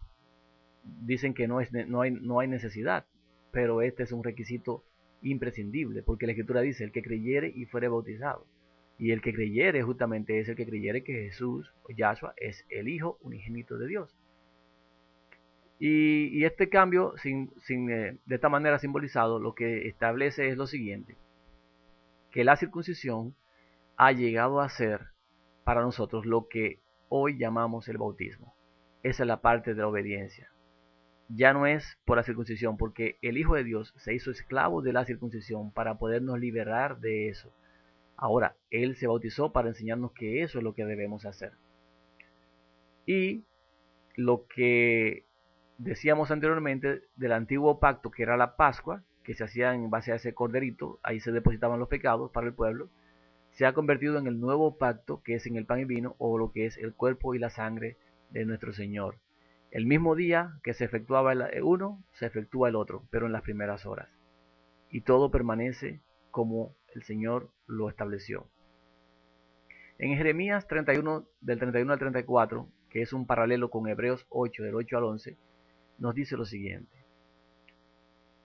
Dicen que no hay necesidad. Pero este es un requisito imprescindible, porque la Escritura dice, el que creyere y fuere bautizado. Y el que creyere justamente es el que creyere que Jesús, o Yahshua, es el Hijo unigénito de Dios. Y este cambio, de esta manera simbolizado, lo que establece es lo siguiente, que la circuncisión ha llegado a ser para nosotros lo que hoy llamamos el bautismo. Esa es la parte de la obediencia. Ya no es por la circuncisión, porque el Hijo de Dios se hizo esclavo de la circuncisión para podernos liberar de eso. Ahora, Él se bautizó para enseñarnos que eso es lo que debemos hacer. Y lo que decíamos anteriormente del antiguo pacto, que era la Pascua, que se hacía en base a ese corderito, ahí se depositaban los pecados para el pueblo, se ha convertido en el nuevo pacto, que es en el pan y vino, o lo que es el cuerpo y la sangre de nuestro Señor. El mismo día que se efectuaba el uno, se efectúa el otro, pero en las primeras horas. Y todo permanece como el Señor lo estableció. En Jeremías 31, del 31 al 34, que es un paralelo con Hebreos 8, del 8 al 11, nos dice lo siguiente.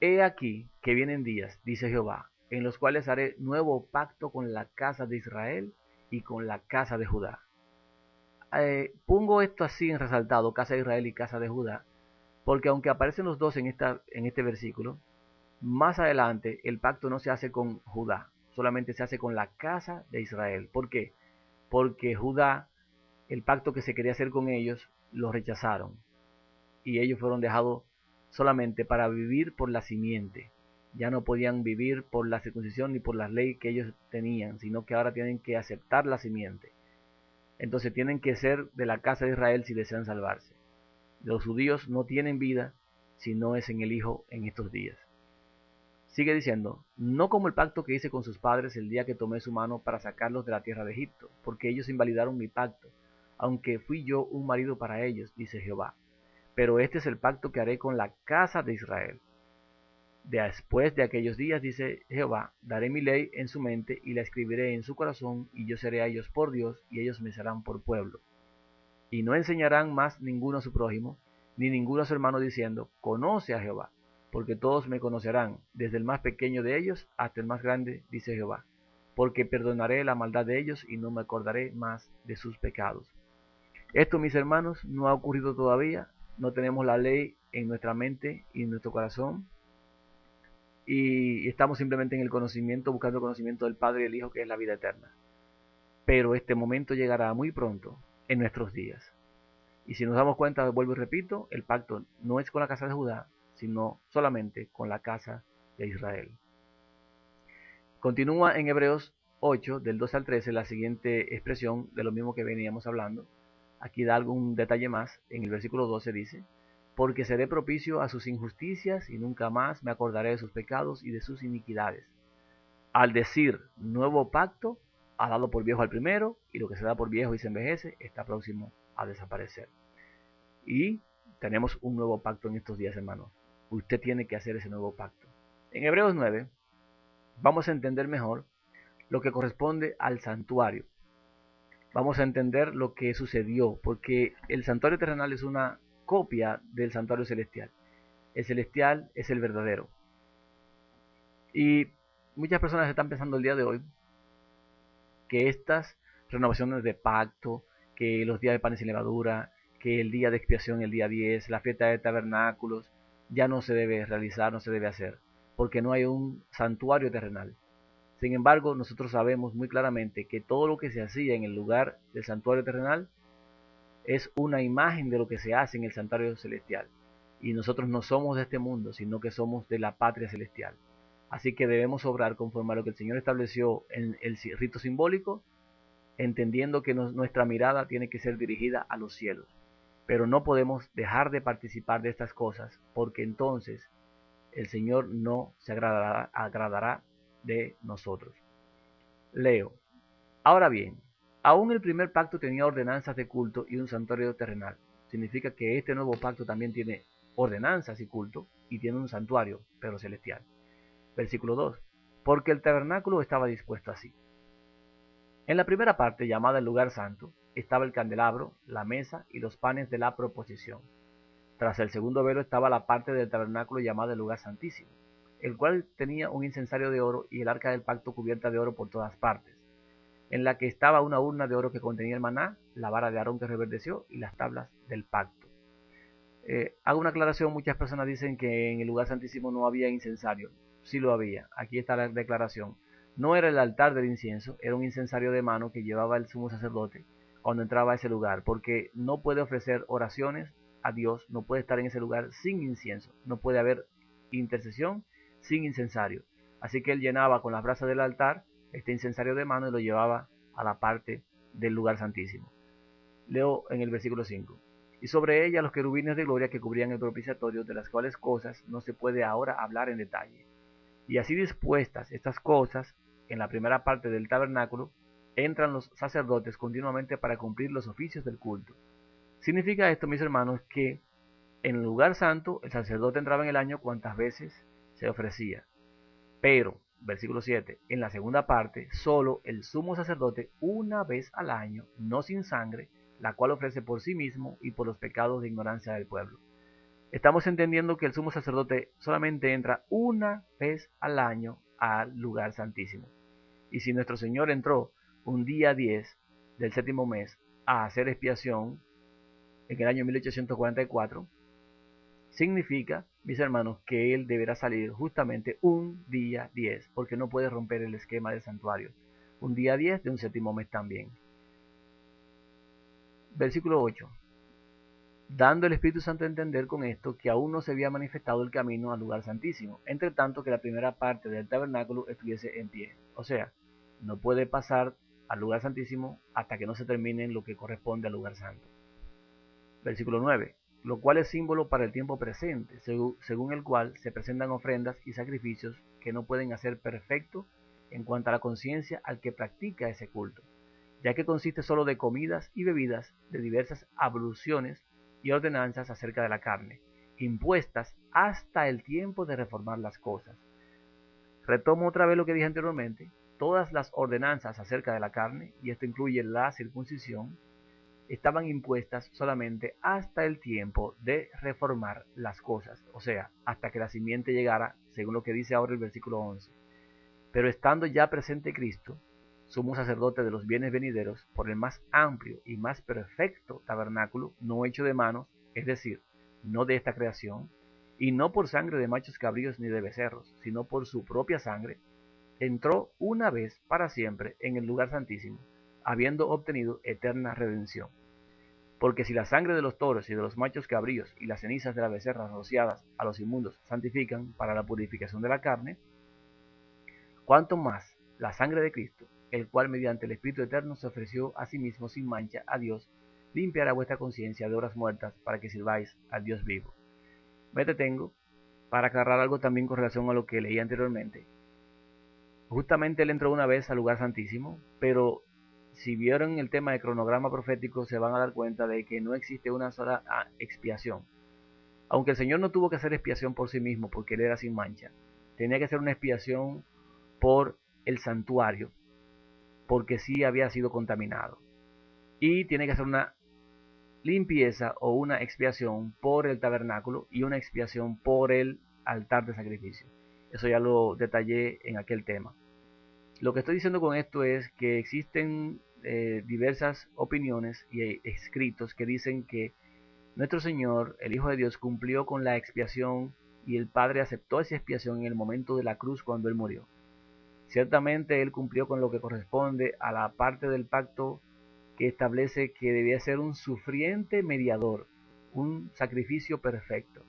He aquí que vienen días, dice Jehová, en los cuales haré nuevo pacto con la casa de Israel y con la casa de Judá. Pongo esto así en resaltado, casa de Israel y casa de Judá, porque aunque aparecen los dos en este versículo, más adelante el pacto no se hace con Judá, solamente se hace con la casa de Israel. ¿Por qué? Porque Judá, el pacto que se quería hacer con ellos, lo rechazaron. Y ellos fueron dejados solamente para vivir por la simiente. Ya no podían vivir por la circuncisión ni por la ley que ellos tenían, sino que ahora tienen que aceptar la simiente. Entonces tienen que ser de la casa de Israel si desean salvarse. Los judíos no tienen vida si no es en el Hijo en estos días. Sigue diciendo, no como el pacto que hice con sus padres el día que tomé su mano para sacarlos de la tierra de Egipto, porque ellos invalidaron mi pacto, aunque fui yo un marido para ellos, dice Jehová. Pero este es el pacto que haré con la casa de Israel. Después de aquellos días, dice Jehová, daré mi ley en su mente y la escribiré en su corazón, y yo seré a ellos por Dios, y ellos me serán por pueblo. Y no enseñarán más ninguno a su prójimo, ni ninguno a su hermano diciendo, conoce a Jehová, porque todos me conocerán, desde el más pequeño de ellos hasta el más grande, dice Jehová, porque perdonaré la maldad de ellos y no me acordaré más de sus pecados. Esto, mis hermanos, no ha ocurrido todavía, no tenemos la ley en nuestra mente y en nuestro corazón, y estamos simplemente en el conocimiento, buscando el conocimiento del Padre y del Hijo, que es la vida eterna. Pero este momento llegará muy pronto en nuestros días. Y si nos damos cuenta, vuelvo y repito, el pacto no es con la casa de Judá, sino solamente con la casa de Israel. Continúa en Hebreos 8, del 2 al 13, la siguiente expresión de lo mismo que veníamos hablando. Aquí da algún detalle más. En el versículo 12 dice, porque seré propicio a sus injusticias y nunca más me acordaré de sus pecados y de sus iniquidades. Al decir nuevo pacto, ha dado por viejo al primero, y lo que se da por viejo y se envejece está próximo a desaparecer. Y tenemos un nuevo pacto en estos días, hermanos. Usted tiene que hacer ese nuevo pacto. En Hebreos 9 vamos a entender mejor lo que corresponde al santuario. vamos a entender lo que sucedió, porque el santuario terrenal es una copia del santuario celestial. El celestial es el verdadero. Y muchas personas están pensando el día de hoy que estas renovaciones de pacto, que los días de panes sin levadura, que el día de expiación, el día 10, la fiesta de tabernáculos, ya no se debe realizar, no se debe hacer, porque no hay un santuario terrenal. Sin embargo, nosotros sabemos muy claramente que todo lo que se hacía en el lugar del santuario terrenal es una imagen de lo que se hace en el santuario celestial. Y nosotros no somos de este mundo, sino que somos de la patria celestial. Así que debemos obrar conforme a lo que el Señor estableció en el rito simbólico, entendiendo que nuestra mirada tiene que ser dirigida a los cielos. Pero no podemos dejar de participar de estas cosas, porque entonces el Señor no se agradará de nosotros. Leo. Ahora bien, aún el primer pacto tenía ordenanzas de culto y un santuario terrenal. Significa que este nuevo pacto también tiene ordenanzas y culto y tiene un santuario, pero celestial. Versículo 2. Porque el tabernáculo estaba dispuesto así. En la primera parte, llamada el lugar santo, estaba el candelabro, la mesa y los panes de la proposición. Tras el segundo velo estaba la parte del tabernáculo llamada el lugar santísimo, el cual tenía un incensario de oro y el arca del pacto cubierta de oro por todas partes, en la que estaba una urna de oro que contenía el maná, la vara de Aarón que reverdeció y las tablas del pacto. Hago una aclaración, muchas personas dicen que en el lugar santísimo no había incensario. Sí lo había, aquí está la declaración. No era el altar del incienso, era un incensario de mano que llevaba el sumo sacerdote cuando entraba a ese lugar, porque no puede ofrecer oraciones a Dios, no puede estar en ese lugar sin incienso, no puede haber intercesión sin incensario. Así que él llenaba con las brasas del altar este incensario de mano y lo llevaba a la parte del lugar santísimo. Leo en el versículo 5. Y sobre ella los querubines de gloria que cubrían el propiciatorio, de las cuales cosas no se puede ahora hablar en detalle. Y así dispuestas estas cosas, en la primera parte del tabernáculo, entran los sacerdotes continuamente para cumplir los oficios del culto. Significa esto, mis hermanos, que en el lugar santo el sacerdote entraba en el año cuantas veces se ofrecía. Pero, versículo 7, en la segunda parte, solo el sumo sacerdote una vez al año, no sin sangre, la cual ofrece por sí mismo y por los pecados de ignorancia del pueblo. Estamos entendiendo que el sumo sacerdote solamente entra una vez al año al lugar santísimo. Y si nuestro Señor entró un día 10 del séptimo mes a hacer expiación en el año 1844, significa, mis hermanos, que Él deberá salir justamente un día 10, porque no puede romper el esquema del santuario. Un día 10 de un séptimo mes también. Versículo 8. Dando el Espíritu Santo a entender con esto que aún no se había manifestado el camino al lugar santísimo, entre tanto que la primera parte del tabernáculo estuviese en pie. O sea, no puede pasar al lugar santísimo hasta que no se termine lo que corresponde al lugar santo. Versículo 9. Lo cual es símbolo para el tiempo presente, según el cual se presentan ofrendas y sacrificios que no pueden hacer perfecto en cuanto a la conciencia al que practica ese culto, ya que consiste solo de comidas y bebidas, de diversas abluciones y ordenanzas acerca de la carne, impuestas hasta el tiempo de reformar las cosas. Retomo otra vez lo que dije anteriormente, todas las ordenanzas acerca de la carne, y esto incluye la circuncisión, estaban impuestas solamente hasta el tiempo de reformar las cosas, o sea, hasta que la simiente llegara, según lo que dice ahora el versículo 11. Pero estando ya presente Cristo, sumo sacerdote de los bienes venideros, por el más amplio y más perfecto tabernáculo, no hecho de manos, es decir, no de esta creación, y no por sangre de machos cabríos ni de becerros, sino por su propia sangre, entró una vez para siempre en el lugar santísimo, habiendo obtenido eterna redención. Porque si la sangre de los toros y de los machos cabríos y las cenizas de las becerras rociadas a los inmundos santifican para la purificación de la carne, cuanto más la sangre de Cristo, el cual mediante el Espíritu Eterno se ofreció a sí mismo sin mancha a Dios, limpiará vuestra conciencia de obras muertas para que sirváis al Dios vivo. Me detengo para aclarar algo también con relación a lo que leí anteriormente. Justamente él entró una vez al lugar santísimo, pero si vieron el tema de cronograma profético se van a dar cuenta de que no existe una sola expiación. Aunque el Señor no tuvo que hacer expiación por sí mismo porque él era sin mancha, tenía que hacer una expiación por el santuario, porque sí había sido contaminado. y tiene que hacer una limpieza o una expiación por el tabernáculo y una expiación por el altar de sacrificio. Eso ya lo detallé en aquel tema. Lo que estoy diciendo con esto es que existen diversas opiniones y escritos que dicen que nuestro Señor, el Hijo de Dios, cumplió con la expiación y el Padre aceptó esa expiación en el momento de la cruz cuando Él murió. Ciertamente Él cumplió con lo que corresponde a la parte del pacto que establece que debía ser un sufriente mediador, un sacrificio perfecto.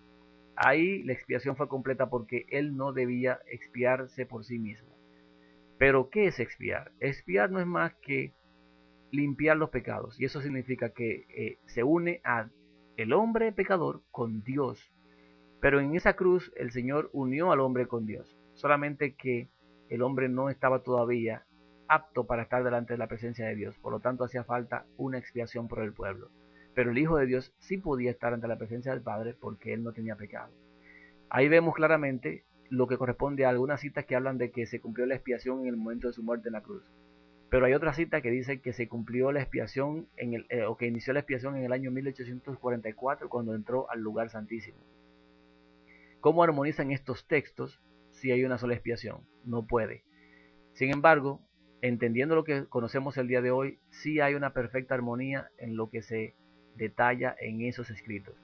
Ahí la expiación fue completa porque Él no debía expiarse por sí mismo. Pero ¿qué es expiar? Expiar no es más que limpiar los pecados, y eso significa que se une a el hombre pecador con Dios. Pero en esa cruz el Señor unió al hombre con Dios, solamente que el hombre no estaba todavía apto para estar delante de la presencia de Dios, por lo tanto hacía falta una expiación por el pueblo. Pero el Hijo de Dios sí podía estar ante la presencia del Padre porque él no tenía pecado. Ahí vemos claramente lo que corresponde a algunas citas que hablan de que se cumplió la expiación en el momento de su muerte en la cruz. Pero hay otra cita que dice que se cumplió la expiación o que inició la expiación en el año 1844 cuando entró al lugar santísimo. ¿Cómo armonizan estos textos si hay una sola expiación? No puede. Sin embargo, entendiendo lo que conocemos el día de hoy, sí hay una perfecta armonía en lo que se detalla en esos escritos.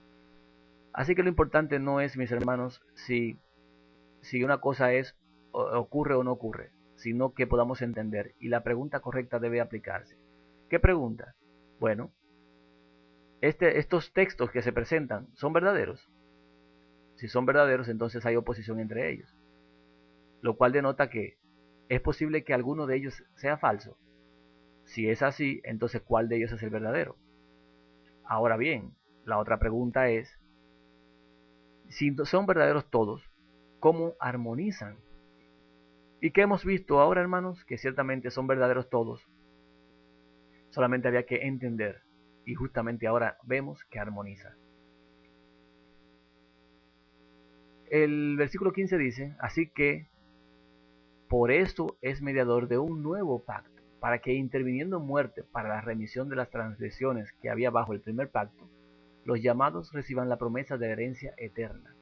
Así que lo importante no es, mis hermanos, si una cosa ocurre o no ocurre, sino que podamos entender. Y la pregunta correcta debe aplicarse. ¿Qué pregunta? Bueno, estos textos que se presentan, ¿son verdaderos? Si son verdaderos, entonces hay oposición entre ellos, lo cual denota que es posible que alguno de ellos sea falso. Si es así, entonces ¿cuál de ellos es el verdadero? Ahora bien, la otra pregunta es, si son verdaderos todos, ¿cómo armonizan? ¿Y qué hemos visto ahora, hermanos? Que ciertamente son verdaderos todos. Solamente había que entender, y justamente ahora vemos que armoniza. El versículo 15 dice, así que por esto es mediador de un nuevo pacto, para que interviniendo muerte para la remisión de las transgresiones que había bajo el primer pacto, los llamados reciban la promesa de herencia eterna.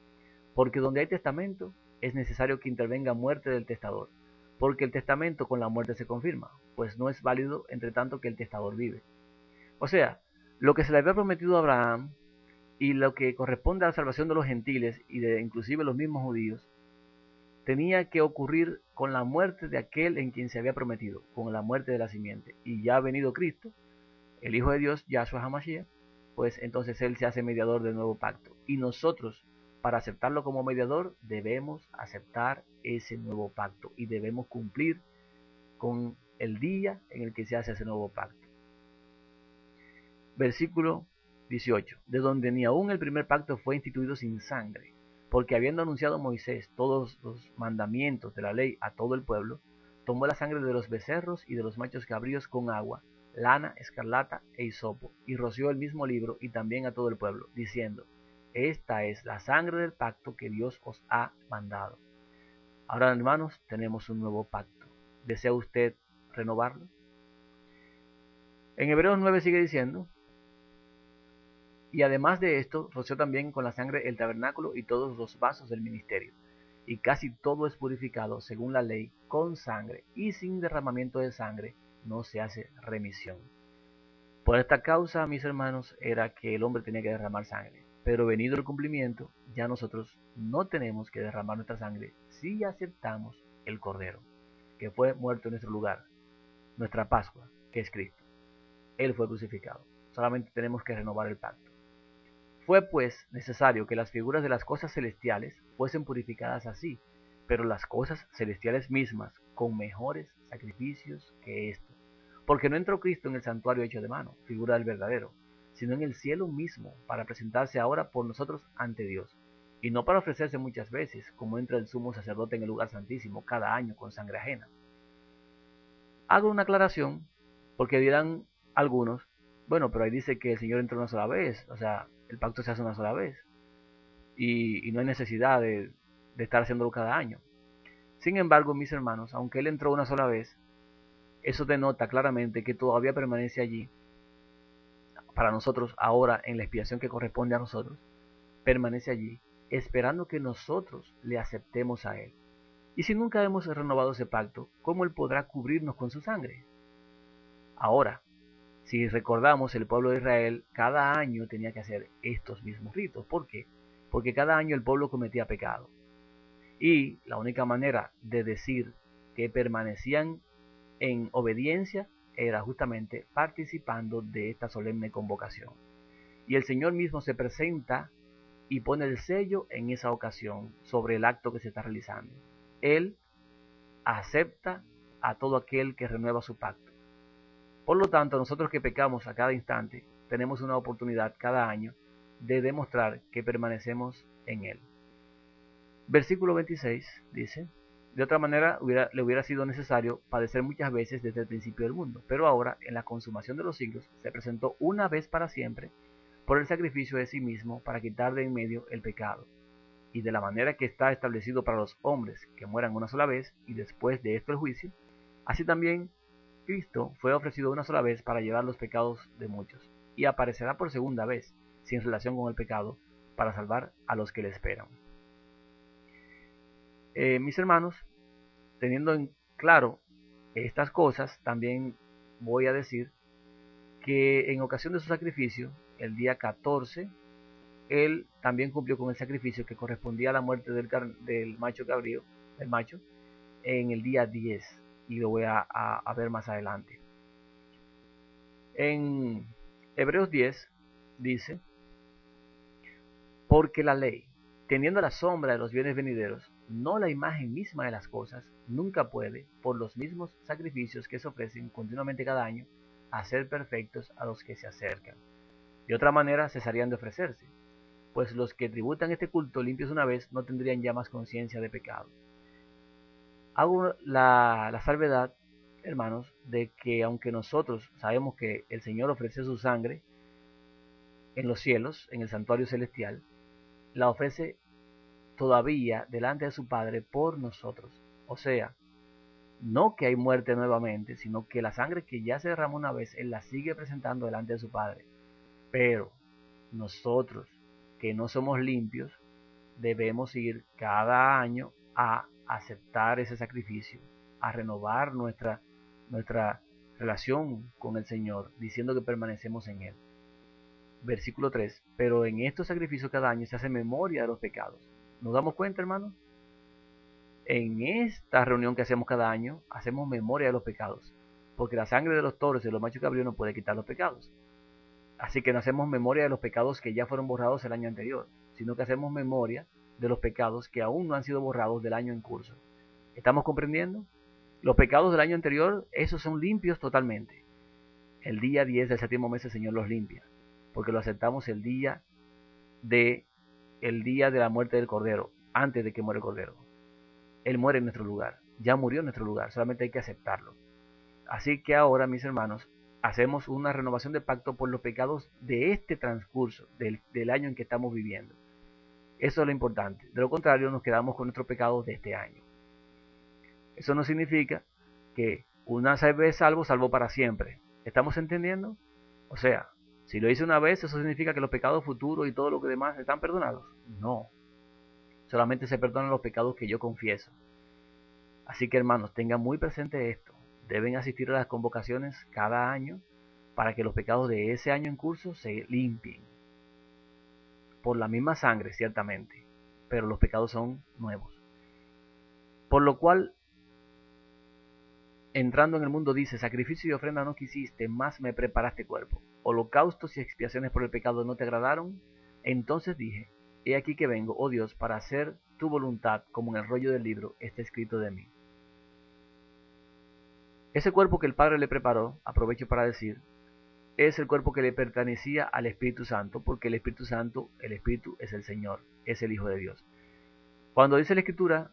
Porque donde hay testamento, es necesario que intervenga muerte del testador, porque el testamento con la muerte se confirma, pues no es válido entre tanto que el testador vive. O sea, lo que se le había prometido a Abraham y lo que corresponde a la salvación de los gentiles y de inclusive los mismos judíos, tenía que ocurrir con la muerte de aquel en quien se había prometido, con la muerte de la simiente. Y ya ha venido Cristo, el Hijo de Dios, Yahshua HaMashiach, pues entonces Él se hace mediador del nuevo pacto. Y nosotros, para aceptarlo como mediador, debemos aceptar ese nuevo pacto y debemos cumplir con el día en el que se hace ese nuevo pacto. Versículo 18, de donde ni aún el primer pacto fue instituido sin sangre, porque habiendo anunciado Moisés todos los mandamientos de la ley a todo el pueblo, tomó la sangre de los becerros y de los machos cabríos con agua, lana, escarlata e hisopo, y roció el mismo libro y también a todo el pueblo, diciendo, esta es la sangre del pacto que Dios os ha mandado. Ahora, hermanos, tenemos un nuevo pacto. ¿Desea usted renovarlo? En Hebreos 9 sigue diciendo, y además de esto, roció también con la sangre el tabernáculo y todos los vasos del ministerio. Y casi todo es purificado, según la ley, con sangre, y sin derramamiento de sangre no se hace remisión. Por esta causa, mis hermanos, era que el hombre tenía que derramar sangre. Pero venido el cumplimiento, ya nosotros no tenemos que derramar nuestra sangre si aceptamos el Cordero, que fue muerto en nuestro lugar, nuestra Pascua, que es Cristo. Él fue crucificado. Solamente tenemos que renovar el pacto. Fue pues necesario que las figuras de las cosas celestiales fuesen purificadas así, pero las cosas celestiales mismas con mejores sacrificios que esto. Porque no entró Cristo en el santuario hecho de mano, figura del verdadero, sino en el cielo mismo, para presentarse ahora por nosotros ante Dios, y no para ofrecerse muchas veces, como entra el sumo sacerdote en el lugar santísimo cada año con sangre ajena. Hago una aclaración, porque dirán algunos, bueno, pero ahí dice que el Señor entró una sola vez, o sea, el pacto se hace una sola vez, y no hay necesidad de estar haciéndolo cada año. Sin embargo, mis hermanos, aunque Él entró una sola vez, eso denota claramente que todavía permanece allí para nosotros ahora en la expiación que corresponde a nosotros, permanece allí, esperando que nosotros le aceptemos a Él. Y si nunca hemos renovado ese pacto, ¿cómo Él podrá cubrirnos con su sangre? Ahora, si recordamos, el pueblo de Israel cada año tenía que hacer estos mismos ritos. ¿Por qué? Porque cada año el pueblo cometía pecado. Y la única manera de decir que permanecían en obediencia era justamente participando de esta solemne convocación. Y el Señor mismo se presenta y pone el sello en esa ocasión sobre el acto que se está realizando. Él acepta a todo aquel que renueva su pacto. Por lo tanto, nosotros que pecamos a cada instante, tenemos una oportunidad cada año de demostrar que permanecemos en Él. Versículo 26 dice: de otra manera le hubiera sido necesario padecer muchas veces desde el principio del mundo, pero ahora, en la consumación de los siglos, se presentó una vez para siempre por el sacrificio de sí mismo para quitar de en medio el pecado. Y de la manera que está establecido para los hombres que mueran una sola vez y después de esto el juicio, así también Cristo fue ofrecido una sola vez para llevar los pecados de muchos, y aparecerá por segunda vez, sin relación con el pecado, para salvar a los que le esperan. Mis hermanos, teniendo en claro estas cosas, también voy a decir que en ocasión de su sacrificio, el día 14, Él también cumplió con el sacrificio que correspondía a la muerte del macho cabrío, del macho, en el día 10, y lo voy a ver más adelante. En Hebreos 10 dice: porque la ley, teniendo la sombra de los bienes venideros, no la imagen misma de las cosas, nunca puede, por los mismos sacrificios que se ofrecen continuamente cada año, hacer perfectos a los que se acercan. De otra manera cesarían de ofrecerse, pues los que tributan este culto limpios una vez no tendrían ya más conciencia de pecado. Hago la salvedad, hermanos, de que aunque nosotros sabemos que el Señor ofrece su sangre en los cielos, en el santuario celestial, la ofrece todavía delante de su Padre por nosotros. O sea, no que hay muerte nuevamente, sino que la sangre que ya se derramó una vez, Él la sigue presentando delante de su Padre. Pero nosotros, que no somos limpios, debemos ir cada año a aceptar ese sacrificio, a renovar nuestra relación con el Señor, diciendo que permanecemos en Él. Versículo 3. Pero en estos sacrificios cada año se hace memoria de los pecados. ¿Nos damos cuenta, hermanos? En esta reunión que hacemos cada año, hacemos memoria de los pecados, porque la sangre de los toros y de los machos cabríos no puede quitar los pecados. Así que no hacemos memoria de los pecados que ya fueron borrados el año anterior, sino que hacemos memoria de los pecados que aún no han sido borrados del año en curso. ¿Estamos comprendiendo? Los pecados del año anterior, esos son limpios totalmente. El día 10 del séptimo mes el Señor los limpia, porque lo aceptamos el día de la muerte del Cordero, antes de que muera el Cordero. Él muere en nuestro lugar, ya murió en nuestro lugar, solamente hay que aceptarlo. Así que ahora, mis hermanos, hacemos una renovación de pacto por los pecados de este transcurso, del año en que estamos viviendo. Eso es lo importante. De lo contrario, nos quedamos con nuestros pecados de este año. Eso no significa que una vez salvo, salvo para siempre. ¿Estamos entendiendo? O sea, si lo hice una vez, ¿eso significa que los pecados futuros y todo lo que demás están perdonados? No. Solamente se perdonan los pecados que yo confieso. Así que, hermanos, tengan muy presente esto. Deben asistir a las convocaciones cada año para que los pecados de ese año en curso se limpien. Por la misma sangre, ciertamente, pero los pecados son nuevos. Por lo cual, entrando en el mundo dice: sacrificio y ofrenda no quisiste, más me preparaste cuerpo. Holocaustos y expiaciones por el pecado no te agradaron. Entonces dije: he aquí que vengo, oh Dios, para hacer tu voluntad, como en el rollo del libro está escrito de mí. Ese cuerpo que el Padre le preparó, aprovecho para decir, es el cuerpo que le pertenecía al Espíritu Santo, porque el Espíritu Santo, el Espíritu es el Señor, es el Hijo de Dios. Cuando dice la Escritura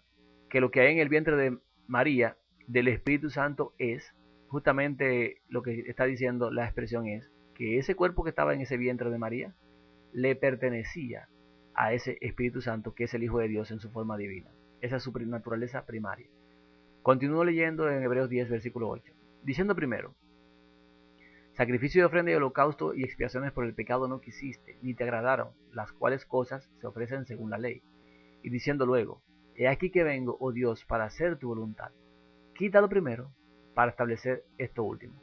que lo que hay en el vientre de María, del Espíritu Santo, es justamente lo que está diciendo la expresión, es que ese cuerpo que estaba en ese vientre de María le pertenecía a ese Espíritu Santo, que es el Hijo de Dios en su forma divina. Esa es su naturaleza primaria. Continúo leyendo en Hebreos 10, versículo 8, diciendo primero: Sacrificio de ofrenda y holocausto y expiaciones por el pecado no quisiste, ni te agradaron, las cuales cosas se ofrecen según la ley. Y diciendo luego, he aquí que vengo, oh Dios, para hacer tu voluntad. Quita lo primero, para establecer esto último.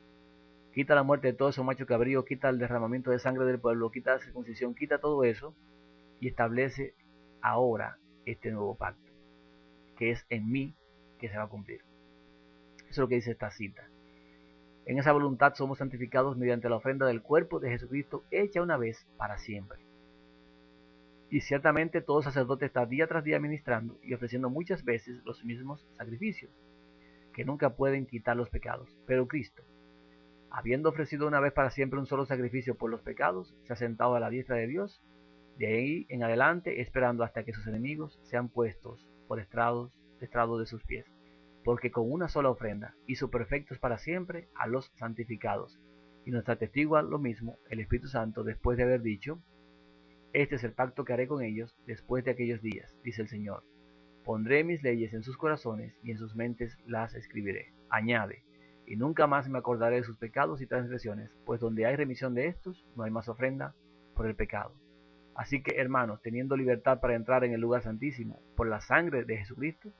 Quita la muerte de todo esos macho cabrío, quita el derramamiento de sangre del pueblo, quita la circuncisión, quita todo eso, y establece ahora este nuevo pacto, que es en mí que se va a cumplir. Eso es lo que dice esta cita. En esa voluntad somos santificados mediante la ofrenda del cuerpo de Jesucristo hecha una vez para siempre. Y ciertamente todo sacerdote está día tras día ministrando y ofreciendo muchas veces los mismos sacrificios, que nunca pueden quitar los pecados. Pero Cristo, habiendo ofrecido una vez para siempre un solo sacrificio por los pecados, se ha sentado a la diestra de Dios, de ahí en adelante esperando hasta que sus enemigos sean puestos por estrado de sus pies. Porque con una sola ofrenda hizo perfectos para siempre a los santificados. Y nos atestigua lo mismo el Espíritu Santo después de haber dicho, este es el pacto que haré con ellos después de aquellos días, dice el Señor. Pondré mis leyes en sus corazones y en sus mentes las escribiré. Añade, y nunca más me acordaré de sus pecados y transgresiones, pues donde hay remisión de estos, no hay más ofrenda por el pecado. Así que, hermanos, teniendo libertad para entrar en el lugar santísimo por la sangre de Jesucristo,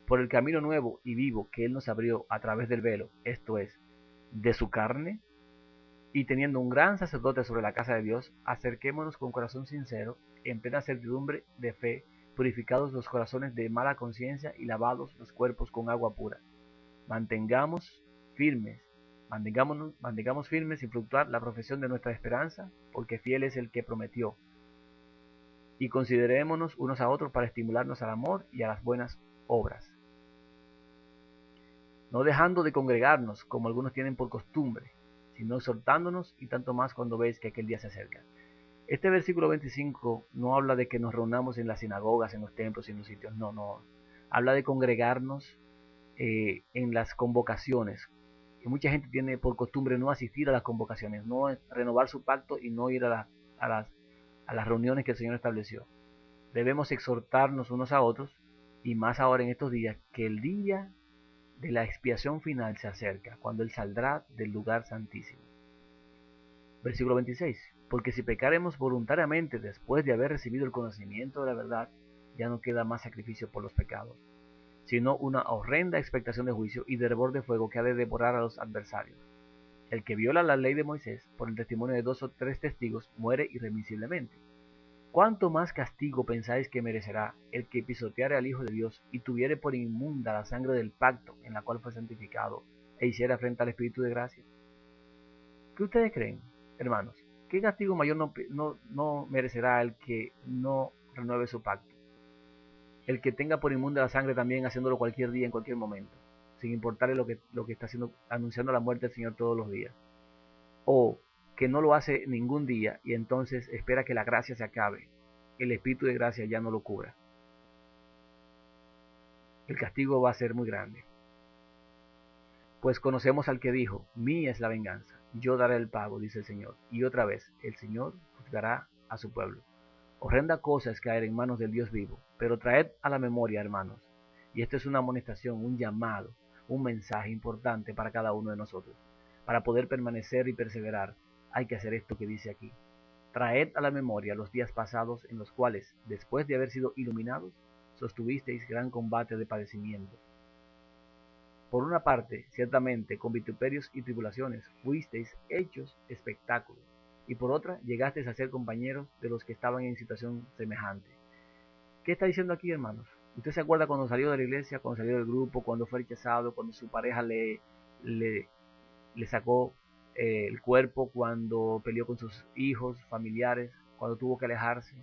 por el camino nuevo y vivo que Él nos abrió a través del velo, esto es, de su carne, y teniendo un gran sacerdote sobre la casa de Dios, acerquémonos con corazón sincero, en plena certidumbre de fe, purificados los corazones de mala conciencia y lavados los cuerpos con agua pura. Mantengamos firmes sin fluctuar la profesión de nuestra esperanza, porque fiel es el que prometió. Y considerémonos unos a otros para estimularnos al amor y a las buenas obras, no dejando de congregarnos como algunos tienen por costumbre, sino exhortándonos, y tanto más cuando veis que aquel día se acerca. Este versículo 25 no habla de que nos reunamos en las sinagogas, en los templos y en los sitios, no. Habla de congregarnos en las convocaciones. Y mucha gente tiene por costumbre no asistir a las convocaciones, no renovar su pacto y no ir a las reuniones que el Señor estableció. Debemos exhortarnos unos a otros, y más ahora en estos días, que el día de la expiación final se acerca, cuando Él saldrá del lugar santísimo. Versículo 26. Porque si pecaremos voluntariamente después de haber recibido el conocimiento de la verdad, ya no queda más sacrificio por los pecados, sino una horrenda expectación de juicio y de hervor de fuego que ha de devorar a los adversarios. El que viola la ley de Moisés por el testimonio de 2 o 3 testigos muere irremisiblemente. ¿Cuánto más castigo pensáis que merecerá el que pisoteare al Hijo de Dios y tuviere por inmunda la sangre del pacto en la cual fue santificado e hiciera frente al Espíritu de gracia? ¿Qué ustedes creen, hermanos? ¿Qué castigo mayor no merecerá el que no renueve su pacto? El que tenga por inmunda la sangre también haciéndolo cualquier día, en cualquier momento, sin importarle lo que está haciendo, anunciando la muerte del Señor todos los días. O que no lo hace ningún día y entonces espera que la gracia se acabe. El Espíritu de gracia ya no lo cubra. El castigo va a ser muy grande. Pues conocemos al que dijo, mía es la venganza, yo daré el pago, dice el Señor. Y otra vez, el Señor juzgará a su pueblo. Horrenda cosa es caer en manos del Dios vivo, pero traed a la memoria, hermanos, y esto es una amonestación, un llamado, un mensaje importante para cada uno de nosotros. Para poder permanecer y perseverar, hay que hacer esto que dice aquí. Traed a la memoria los días pasados en los cuales, después de haber sido iluminados, sostuvisteis gran combate de padecimiento. Por una parte, ciertamente, con vituperios y tribulaciones fuisteis hechos espectáculos, y por otra, llegasteis a ser compañeros de los que estaban en situación semejante. ¿Qué está diciendo aquí, hermanos? ¿Usted se acuerda cuando salió de la iglesia, cuando salió del grupo, cuando fue rechazado, cuando su pareja le sacó el cuerpo, cuando peleó con sus hijos, familiares, cuando tuvo que alejarse?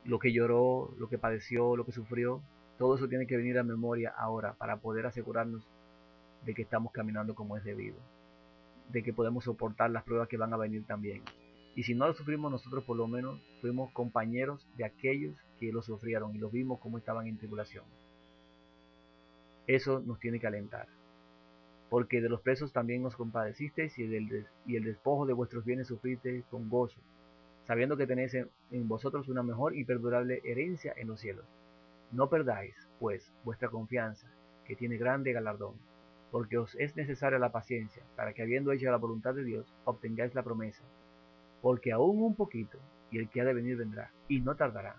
Lo que lloró, lo que padeció, lo que sufrió, todo eso tiene que venir a memoria ahora para poder asegurarnos de que estamos caminando como es debido, de que podemos soportar las pruebas que van a venir también. Y si no lo sufrimos nosotros, por lo menos fuimos compañeros de aquellos que lo sufrieron y los vimos como estaban en tribulación. Eso nos tiene que alentar, porque de los presos también nos compadecisteis y el despojo de vuestros bienes sufristeis con gozo, sabiendo que tenéis en vosotros una mejor y perdurable herencia en los cielos. No perdáis, pues, vuestra confianza, que tiene grande galardón. porque os es necesaria la paciencia, para que habiendo hecho la voluntad de Dios, obtengáis la promesa. Porque aún un poquito, y el que ha de venir vendrá, y no tardará,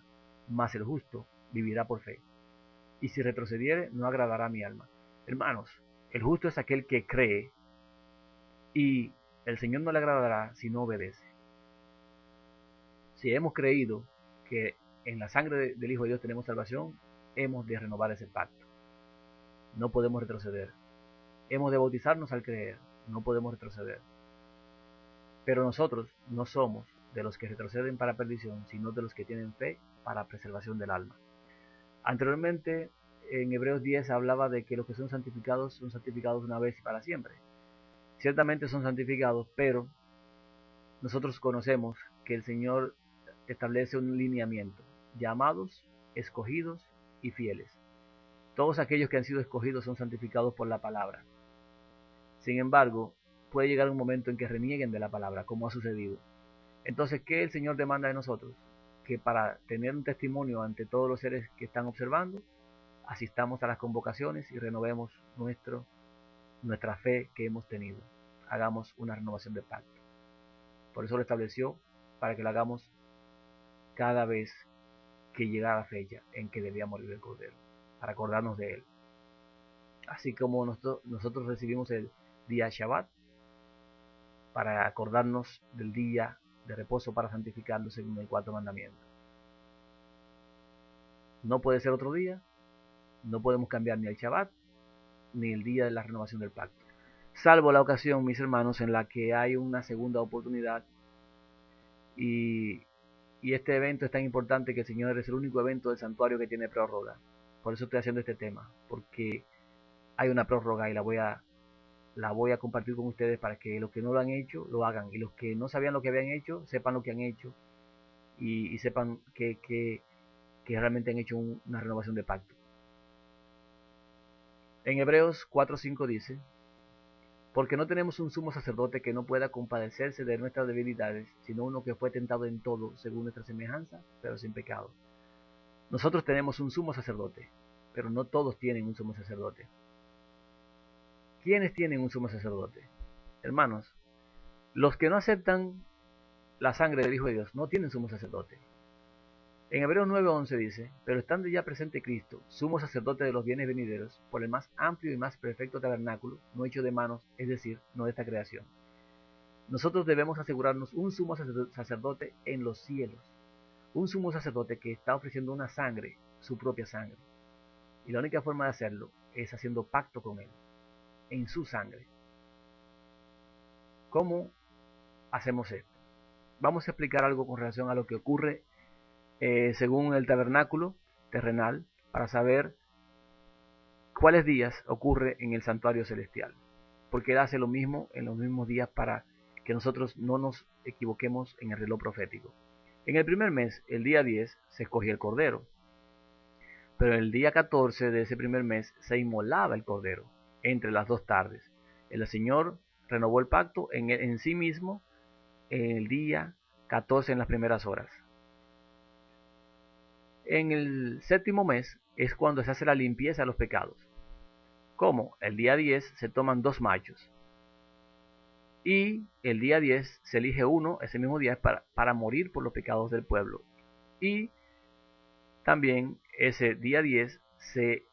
mas el justo vivirá por fe. Y si retrocediere, no agradará a mi alma. Hermanos, el justo es aquel que cree, y el Señor no le agradará si no obedece. Si hemos creído que en la sangre del Hijo de Dios tenemos salvación, hemos de renovar ese pacto. No podemos retroceder. Hemos de bautizarnos al creer, no podemos retroceder. Pero nosotros no somos de los que retroceden para perdición, sino de los que tienen fe para preservación del alma. Anteriormente, en Hebreos 10 hablaba de que los que son santificados una vez y para siempre. Ciertamente son santificados, pero nosotros conocemos que el Señor establece un lineamiento: llamados, escogidos y fieles. Todos aquellos que han sido escogidos son santificados por la palabra. Sin embargo, puede llegar un momento en que renieguen de la palabra, como ha sucedido. Entonces, ¿qué el Señor demanda de nosotros? Que para tener un testimonio ante todos los seres que están observando, asistamos a las convocaciones y renovemos nuestra fe que hemos tenido. Hagamos una renovación de pacto. Por eso lo estableció, para que lo hagamos cada vez que llega la fecha en que debía morir el Cordero, para acordarnos de él. Así como nosotros recibimos el día Shabbat, para acordarnos del día de reposo para santificarlo según el cuarto mandamiento. No puede ser otro día, no podemos cambiar ni el Shabbat, ni el día de la renovación del pacto. Salvo la ocasión, mis hermanos, en la que hay una segunda oportunidad y este evento es tan importante que el Señor es el único evento del santuario que tiene prórroga. Por eso estoy haciendo este tema, porque hay una prórroga y la voy a compartir con ustedes para que los que no lo han hecho, lo hagan. Y los que no sabían lo que habían hecho, sepan lo que han hecho y sepan que realmente han hecho una renovación de pacto. En Hebreos 4:5 dice: porque no tenemos un sumo sacerdote que no pueda compadecerse de nuestras debilidades, sino uno que fue tentado en todo según nuestra semejanza, pero sin pecado. Nosotros tenemos un sumo sacerdote, pero no todos tienen un sumo sacerdote. ¿Quiénes tienen un sumo sacerdote? Hermanos, los que no aceptan la sangre del Hijo de Dios no tienen sumo sacerdote. En Hebreos 9:11 dice: pero estando ya presente Cristo, sumo sacerdote de los bienes venideros, por el más amplio y más perfecto tabernáculo, no hecho de manos, es decir, no de esta creación. Nosotros debemos asegurarnos un sumo sacerdote en los cielos, un sumo sacerdote que está ofreciendo una sangre, su propia sangre. Y la única forma de hacerlo es haciendo pacto con él, en su sangre. ¿Cómo hacemos esto? Vamos a explicar algo con relación a lo que ocurre según el tabernáculo terrenal, para saber cuáles días ocurre en el santuario celestial, porque él hace lo mismo en los mismos días para que nosotros no nos equivoquemos en el reloj profético. En el primer mes, el día 10, se escogía el cordero, pero el día 14 de ese primer mes se inmolaba el cordero entre las dos tardes. El Señor renovó el pacto en sí mismo en el día 14 en las primeras horas. En el séptimo mes es cuando se hace la limpieza de los pecados. ¿Cómo? El día 10 se toman 2 machos. Y el día 10 se elige uno, ese mismo día, para morir por los pecados del pueblo. Y también ese día 10 se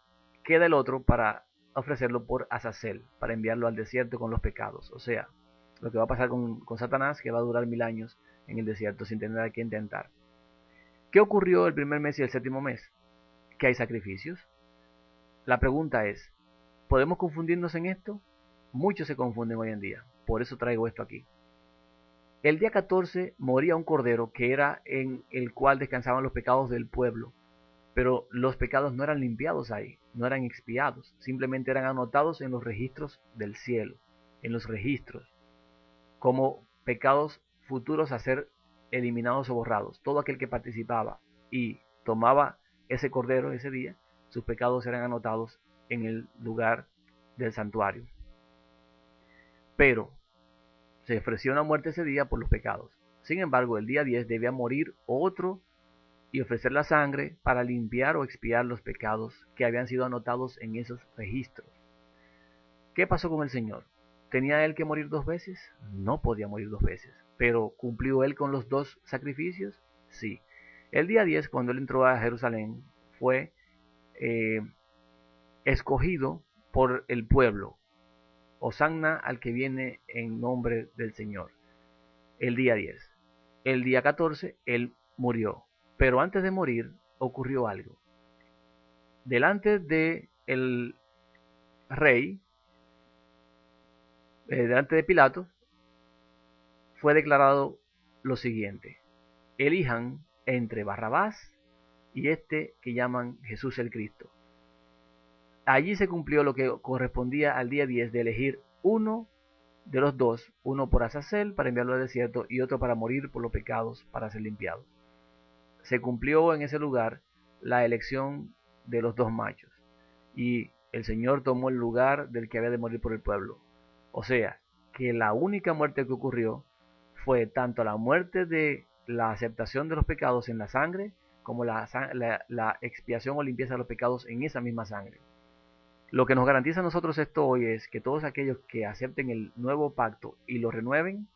queda el otro para ofrecerlo por Azazel, para enviarlo al desierto con los pecados. O sea, lo que va a pasar con Satanás, que va a durar 1000 años en el desierto sin tener a qué intentar. ¿Qué ocurrió el primer mes y el séptimo mes? ¿Que hay sacrificios? La pregunta es, ¿podemos confundirnos en esto? Muchos se confunden hoy en día, por eso traigo esto aquí. El día 14 moría un cordero que era en el cual descansaban los pecados del pueblo, pero los pecados no eran limpiados ahí, no eran expiados, simplemente eran anotados en los registros del cielo, en los registros, como pecados futuros a ser eliminados o borrados. Todo aquel que participaba y tomaba ese cordero ese día, sus pecados eran anotados en el lugar del santuario. Pero se ofreció una muerte ese día por los pecados. Sin embargo, el día 10 debía morir otro y ofrecer la sangre para limpiar o expiar los pecados que habían sido anotados en esos registros. ¿Qué pasó con el Señor? ¿Tenía él que morir 2 veces? No podía morir 2 veces. ¿Pero cumplió él con los 2 sacrificios? Sí. El día 10, cuando él entró a Jerusalén, fue eh, escogido por el pueblo. Hosanna al que viene en nombre del Señor. El día 10. El día 14, él murió. Pero antes de morir, ocurrió algo. Delante de el rey, delante de Pilato, fue declarado lo siguiente: elijan entre Barrabás y este que llaman Jesús el Cristo. Allí se cumplió lo que correspondía al día 10 de elegir uno de los dos, uno por Azazel para enviarlo al desierto y otro para morir por los pecados para ser limpiado. Se cumplió en ese lugar la elección de los dos machos y el Señor tomó el lugar del que había de morir por el pueblo. O sea, que la única muerte que ocurrió fue tanto la muerte de la aceptación de los pecados en la sangre como la expiación o limpieza de los pecados en esa misma sangre. Lo que nos garantiza a nosotros esto hoy es que todos aquellos que acepten el nuevo pacto y lo renueven,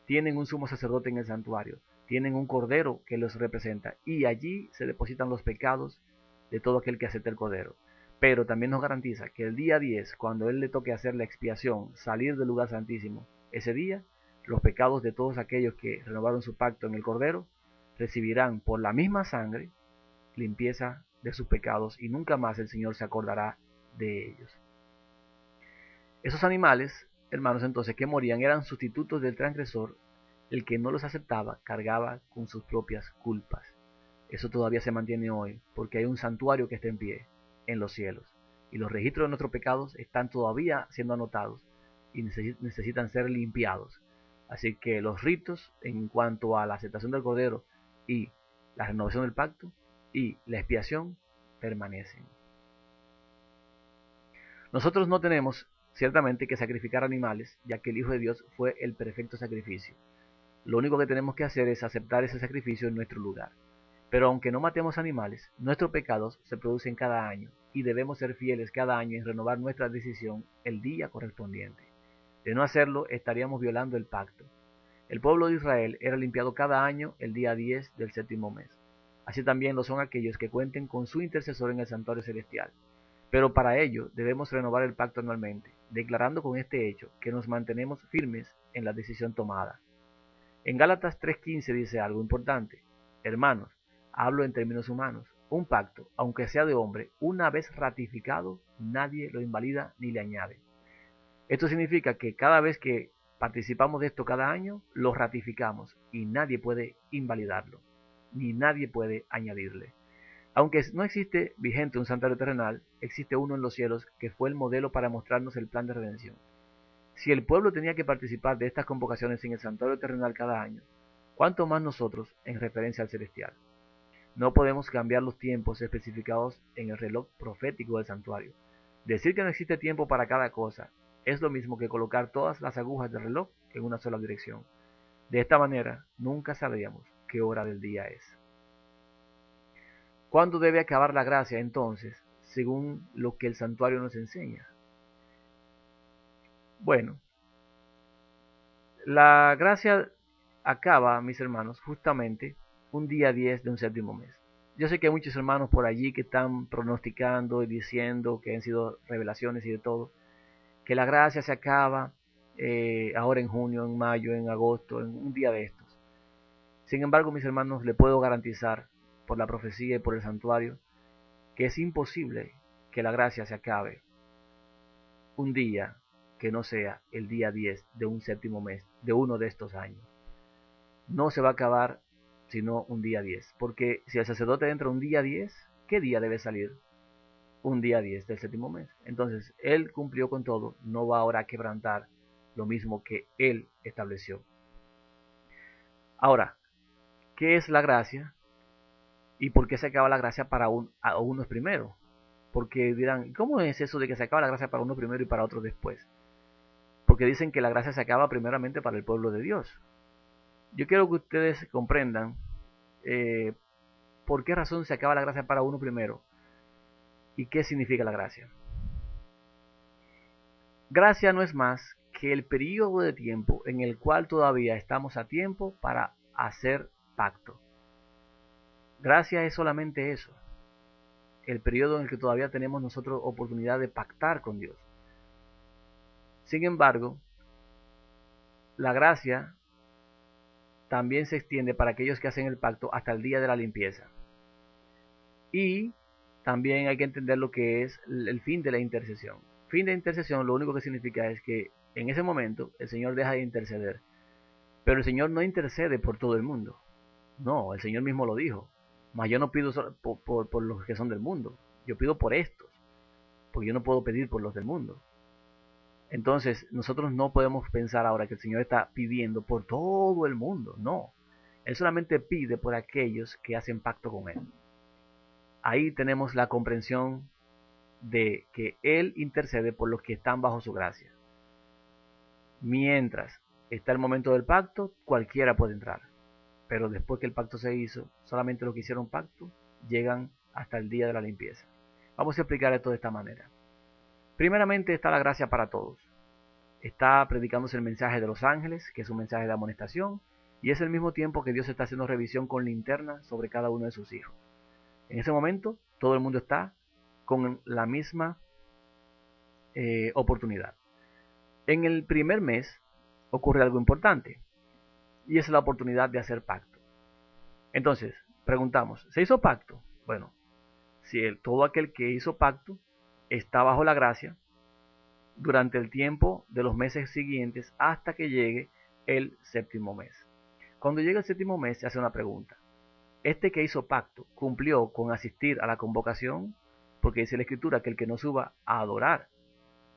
tienen un sumo sacerdote en el santuario, tienen un cordero que los representa y allí se depositan los pecados de todo aquel que acepte el cordero. Pero también nos garantiza que el día 10, cuando él le toque hacer la expiación, salir del lugar santísimo, ese día los pecados de todos aquellos que renovaron su pacto en el cordero recibirán por la misma sangre limpieza de sus pecados y nunca más el Señor se acordará de ellos. Esos animales, hermanos, entonces, que morían eran sustitutos del transgresor. El que no los aceptaba cargaba con sus propias culpas. Eso todavía se mantiene hoy, porque hay un santuario que está en pie en los cielos, y los registros de nuestros pecados están todavía siendo anotados y necesitan ser limpiados. Así que los ritos en cuanto a la aceptación del Cordero y la renovación del pacto y la expiación permanecen. Nosotros no tenemos ciertamente que sacrificar animales, ya que el Hijo de Dios fue el perfecto sacrificio. Lo único que tenemos que hacer es aceptar ese sacrificio en nuestro lugar. Pero aunque no matemos animales, nuestros pecados se producen cada año y debemos ser fieles cada año en renovar nuestra decisión el día correspondiente. De no hacerlo, estaríamos violando el pacto. El pueblo de Israel era limpiado cada año el día 10 del séptimo mes. Así también lo son aquellos que cuenten con su intercesor en el santuario celestial. Pero para ello debemos renovar el pacto anualmente, declarando con este hecho que nos mantenemos firmes en la decisión tomada. En Gálatas 3:15 dice algo importante: hermanos, hablo en términos humanos, un pacto, aunque sea de hombre, una vez ratificado, nadie lo invalida ni le añade. Esto significa que cada vez que participamos de esto cada año, lo ratificamos y nadie puede invalidarlo, ni nadie puede añadirle. Aunque no existe vigente un santuario terrenal, existe uno en los cielos que fue el modelo para mostrarnos el plan de redención. Si el pueblo tenía que participar de estas convocaciones en el santuario terrenal cada año, ¿cuánto más nosotros en referencia al celestial? No podemos cambiar los tiempos especificados en el reloj profético del santuario. Decir que no existe tiempo para cada cosa es lo mismo que colocar todas las agujas del reloj en una sola dirección. De esta manera, nunca sabríamos qué hora del día es. ¿Cuándo debe acabar la gracia entonces, según lo que el santuario nos enseña? Bueno, la gracia acaba, mis hermanos, justamente un día 10 de un séptimo mes. Yo sé que hay muchos hermanos por allí que están pronosticando y diciendo que han sido revelaciones y de todo, que la gracia se acaba ahora en junio, en mayo, en agosto, en un día de estos. Sin embargo, mis hermanos, le puedo garantizar por la profecía y por el santuario que es imposible que la gracia se acabe un día que no sea el día 10 de un séptimo mes, de uno de estos años. No se va a acabar sino un día 10, porque si el sacerdote entra un día 10, ¿qué día debe salir? Un día 10 del séptimo mes. Entonces, él cumplió con todo, no va ahora a quebrantar lo mismo que él estableció. Ahora, ¿qué es la gracia? ¿Y por qué se acaba la gracia para unos primero? Porque dirán, ¿cómo es eso de que se acaba la gracia para uno primero y para otro después? Porque dicen que la gracia se acaba primeramente para el pueblo de Dios. Yo quiero que ustedes comprendan por qué razón se acaba la gracia para uno primero y qué significa la gracia. Gracia no es más que el periodo de tiempo en el cual todavía estamos a tiempo para hacer pacto. Gracia es solamente eso, el periodo en el que todavía tenemos nosotros oportunidad de pactar con Dios. Sin embargo, la gracia también se extiende para aquellos que hacen el pacto hasta el día de la limpieza. Y también hay que entender lo que es el fin de la intercesión. Fin de intercesión lo único que significa es que en ese momento el Señor deja de interceder. Pero el Señor no intercede por todo el mundo. No, el Señor mismo lo dijo. Mas yo no pido por los que son del mundo. Yo pido por estos. Porque yo no puedo pedir por los del mundo. Entonces, nosotros no podemos pensar ahora que el Señor está pidiendo por todo el mundo. No. Él solamente pide por aquellos que hacen pacto con Él. Ahí tenemos la comprensión de que Él intercede por los que están bajo su gracia. Mientras está el momento del pacto, cualquiera puede entrar. Pero después que el pacto se hizo, solamente los que hicieron pacto llegan hasta el día de la limpieza. Vamos a explicar esto de esta manera. Primeramente está la gracia para todos. Está predicándose el mensaje de los ángeles, que es un mensaje de amonestación, y es al mismo tiempo que Dios está haciendo revisión con linterna sobre cada uno de sus hijos. En ese momento, todo el mundo está con la misma oportunidad. En el primer mes ocurre algo importante, y es la oportunidad de hacer pacto. Entonces, preguntamos, ¿se hizo pacto? Bueno, si todo aquel que hizo pacto está bajo la gracia durante el tiempo de los meses siguientes hasta que llegue el séptimo mes. Cuando llega el séptimo mes se hace una pregunta. ¿Este que hizo pacto cumplió con asistir a la convocación? Porque dice la Escritura que el que no suba a adorar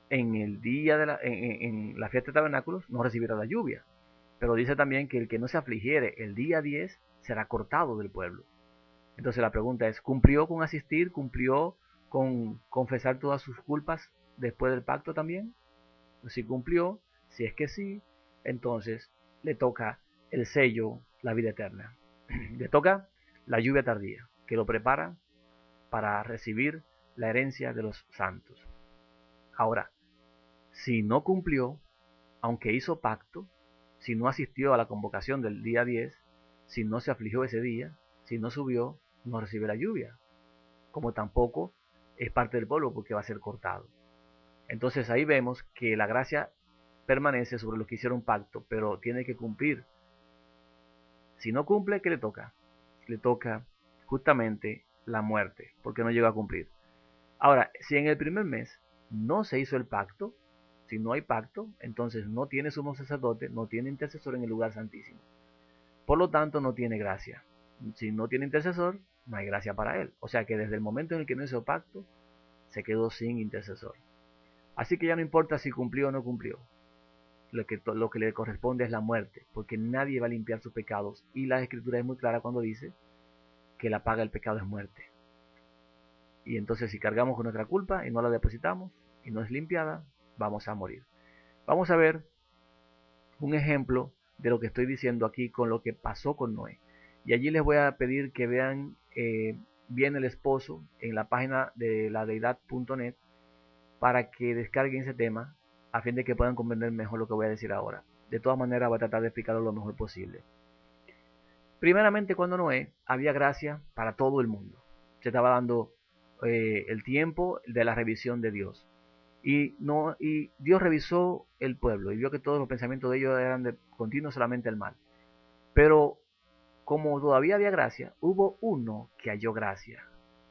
en el día de en la fiesta de tabernáculos no recibirá la lluvia. Pero dice también que el que no se afligiere el día 10 será cortado del pueblo. Entonces la pregunta es, ¿cumplió con asistir? ¿Cumplió con confesar todas sus culpas después del pacto también? Si cumplió, si es que sí, entonces le toca el sello, la vida eterna. Le toca la lluvia tardía, que lo prepara para recibir la herencia de los santos. Ahora, si no cumplió, aunque hizo pacto, si no asistió a la convocación del día 10, si no se afligió ese día, si no subió, no recibe la lluvia, como tampoco es parte del pueblo porque va a ser cortado. Entonces ahí vemos que la gracia permanece sobre los que hicieron pacto, pero tiene que cumplir. Si no cumple, ¿qué le toca? Le toca justamente la muerte, porque no llegó a cumplir. Ahora, si en el primer mes no se hizo el pacto, si no hay pacto, entonces no tiene sumo sacerdote, no tiene intercesor en el lugar santísimo. Por lo tanto, no tiene gracia. Si no tiene intercesor, no hay gracia para él. O sea que desde el momento en el que no hizo pacto, se quedó sin intercesor. Así que ya no importa si cumplió o no cumplió. Lo que le corresponde es la muerte, porque nadie va a limpiar sus pecados. Y la Escritura es muy clara cuando dice que la paga del pecado es muerte. Y entonces si cargamos con nuestra culpa y no la depositamos y no es limpiada, vamos a morir. Vamos a ver un ejemplo de lo que estoy diciendo aquí con lo que pasó con Noé. Y allí les voy a pedir que vean bien el esposo en la página de ladeidad.net para que descarguen ese tema a fin de que puedan comprender mejor lo que voy a decir ahora. De todas maneras voy a tratar de explicarlo lo mejor posible. Primeramente, cuando Noé había gracia para todo el mundo. Se estaba dando el tiempo de la revisión de Dios. Y Dios revisó el pueblo y vio que todos los pensamientos de ellos eran de continuo solamente el mal. Pero como todavía había gracia, hubo uno que halló gracia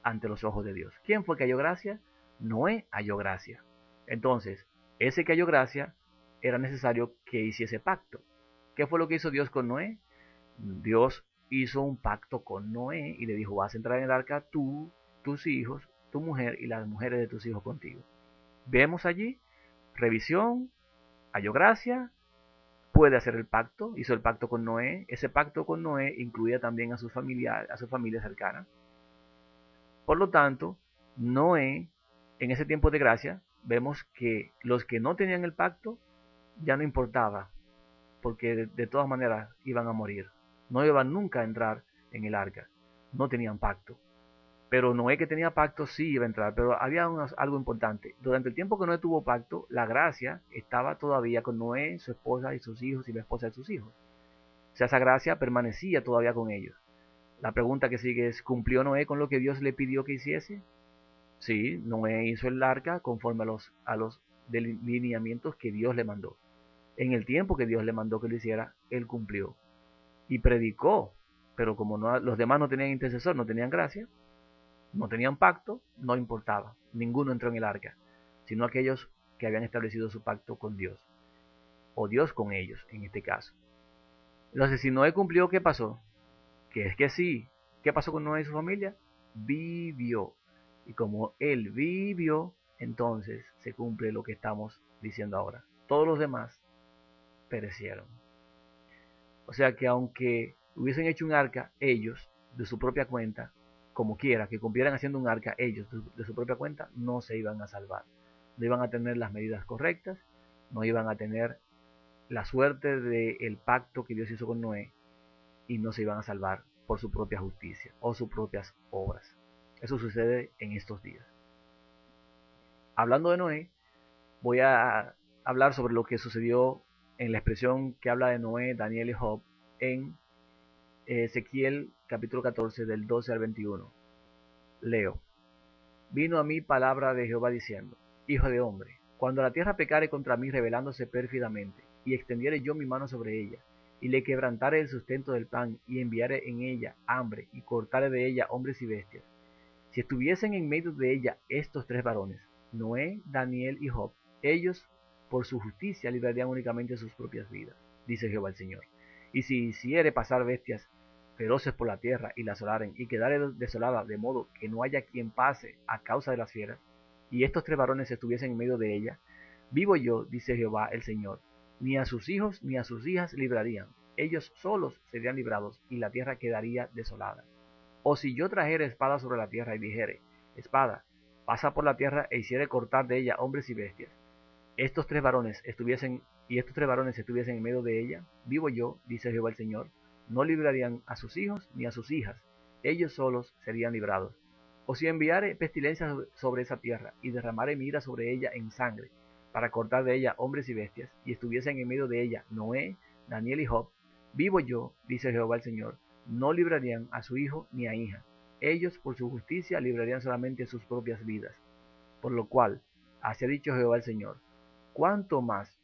ante los ojos de Dios. ¿Quién fue que halló gracia? Noé halló gracia. Entonces, ese que halló gracia era necesario que hiciese pacto. ¿Qué fue lo que hizo Dios con Noé? Dios hizo un pacto con Noé y le dijo, vas a entrar en el arca tú, tus hijos, tu mujer y las mujeres de tus hijos contigo. Vemos allí, revisión, halló gracia, puede hacer el pacto, hizo el pacto con Noé. Ese pacto con Noé incluía también a su familia cercana. Por lo tanto, Noé, en ese tiempo de gracia, vemos que los que no tenían el pacto ya no importaba, porque de todas maneras iban a morir. No iban nunca a entrar en el arca, no tenían pacto. Pero Noé, que tenía pacto, sí iba a entrar, pero había algo importante. Durante el tiempo que Noé tuvo pacto, la gracia estaba todavía con Noé, su esposa y sus hijos y la esposa de sus hijos. O sea, esa gracia permanecía todavía con ellos. La pregunta que sigue es, ¿cumplió Noé con lo que Dios le pidió que hiciese? Sí, Noé hizo el arca conforme a los delineamientos que Dios le mandó. En el tiempo que Dios le mandó que lo hiciera, él cumplió. Y predicó, pero como los demás no tenían intercesor, no tenían gracia, no tenían pacto, no importaba. Ninguno entró en el arca, sino aquellos que habían establecido su pacto con Dios, o Dios con ellos, en este caso. Entonces, si Noé cumplió, ¿qué pasó? Que es que sí. ¿Qué pasó con Noé y su familia? Vivió. Y como él vivió, entonces se cumple lo que estamos diciendo ahora. Todos los demás perecieron. O sea que aunque hubiesen hecho un arca, ellos, de su propia cuenta, como quiera, que cumplieran haciendo un arca, ellos, de su propia cuenta, no se iban a salvar. No iban a tener las medidas correctas, no iban a tener la suerte del pacto que Dios hizo con Noé, y no se iban a salvar por su propia justicia o sus propias obras. Eso sucede en estos días. Hablando de Noé, voy a hablar sobre lo que sucedió en la expresión que habla de Noé, Daniel y Job en Ezequiel capítulo 14 del 12 al 21. Leo. Vino a mí palabra de Jehová diciendo, Hijo de hombre, cuando la tierra pecare contra mí rebelándose pérfidamente, y extendiere yo mi mano sobre ella, y le quebrantare el sustento del pan, y enviare en ella hambre, y cortare de ella hombres y bestias, si estuviesen en medio de ella estos tres varones, Noé, Daniel y Job, ellos por su justicia librarían únicamente sus propias vidas, dice Jehová el Señor. Y si hiciere pasar bestias feroces por la tierra y la asolaren, y quedare desolada de modo que no haya quien pase a causa de las fieras, y estos tres varones estuviesen en medio de ella, vivo yo, dice Jehová el Señor, ni a sus hijos ni a sus hijas librarían, ellos solos serían librados, y la tierra quedaría desolada. O si yo trajere espada sobre la tierra y dijere, espada, pasa por la tierra e hiciere cortar de ella hombres y bestias, estos tres varones estuviesen en medio de ella, vivo yo, dice Jehová el Señor, no librarían a sus hijos ni a sus hijas, ellos solos serían librados. O si enviare pestilencia sobre esa tierra y derramare mi ira sobre ella en sangre, para cortar de ella hombres y bestias, y estuviesen en medio de ella Noé, Daniel y Job, vivo yo, dice Jehová el Señor, no librarían a su hijo ni a hija, ellos por su justicia librarían solamente sus propias vidas. Por lo cual, así ha dicho Jehová el Señor, cuánto más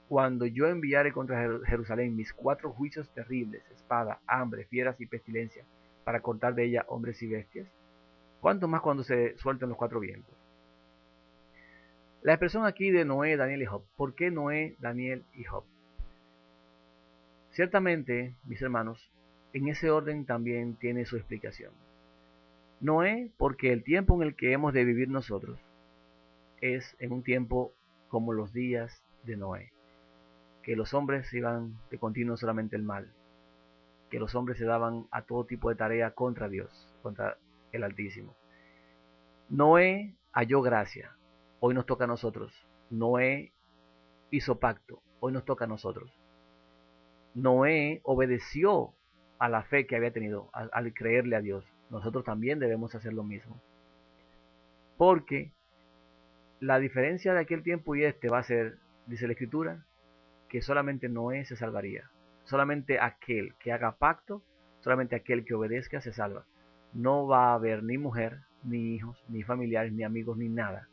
cuando yo enviare contra Jerusalén mis cuatro juicios terribles, espada, hambre, fieras y pestilencia, para cortar de ella hombres y bestias, cuánto más cuando se suelten los cuatro vientos. La expresión aquí de Noé, Daniel y Job. ¿Por qué Noé, Daniel y Job? Ciertamente, mis hermanos, en ese orden también tiene su explicación. Noé, porque el tiempo en el que hemos de vivir nosotros es en un tiempo como los días de Noé, que los hombres iban de continuo solamente el mal, que los hombres se daban a todo tipo de tarea contra Dios, contra el Altísimo. Noé halló gracia, hoy nos toca a nosotros. Noé hizo pacto, hoy nos toca a nosotros. Noé obedeció a la fe que había tenido al creerle a Dios. Nosotros también debemos hacer lo mismo. Porque la diferencia de aquel tiempo y este va a ser, dice la Escritura, que solamente Noé se salvaría. Solamente aquel que haga pacto, solamente aquel que obedezca se salva. No va a haber ni mujer, ni hijos, ni familiares, ni amigos, ni nada.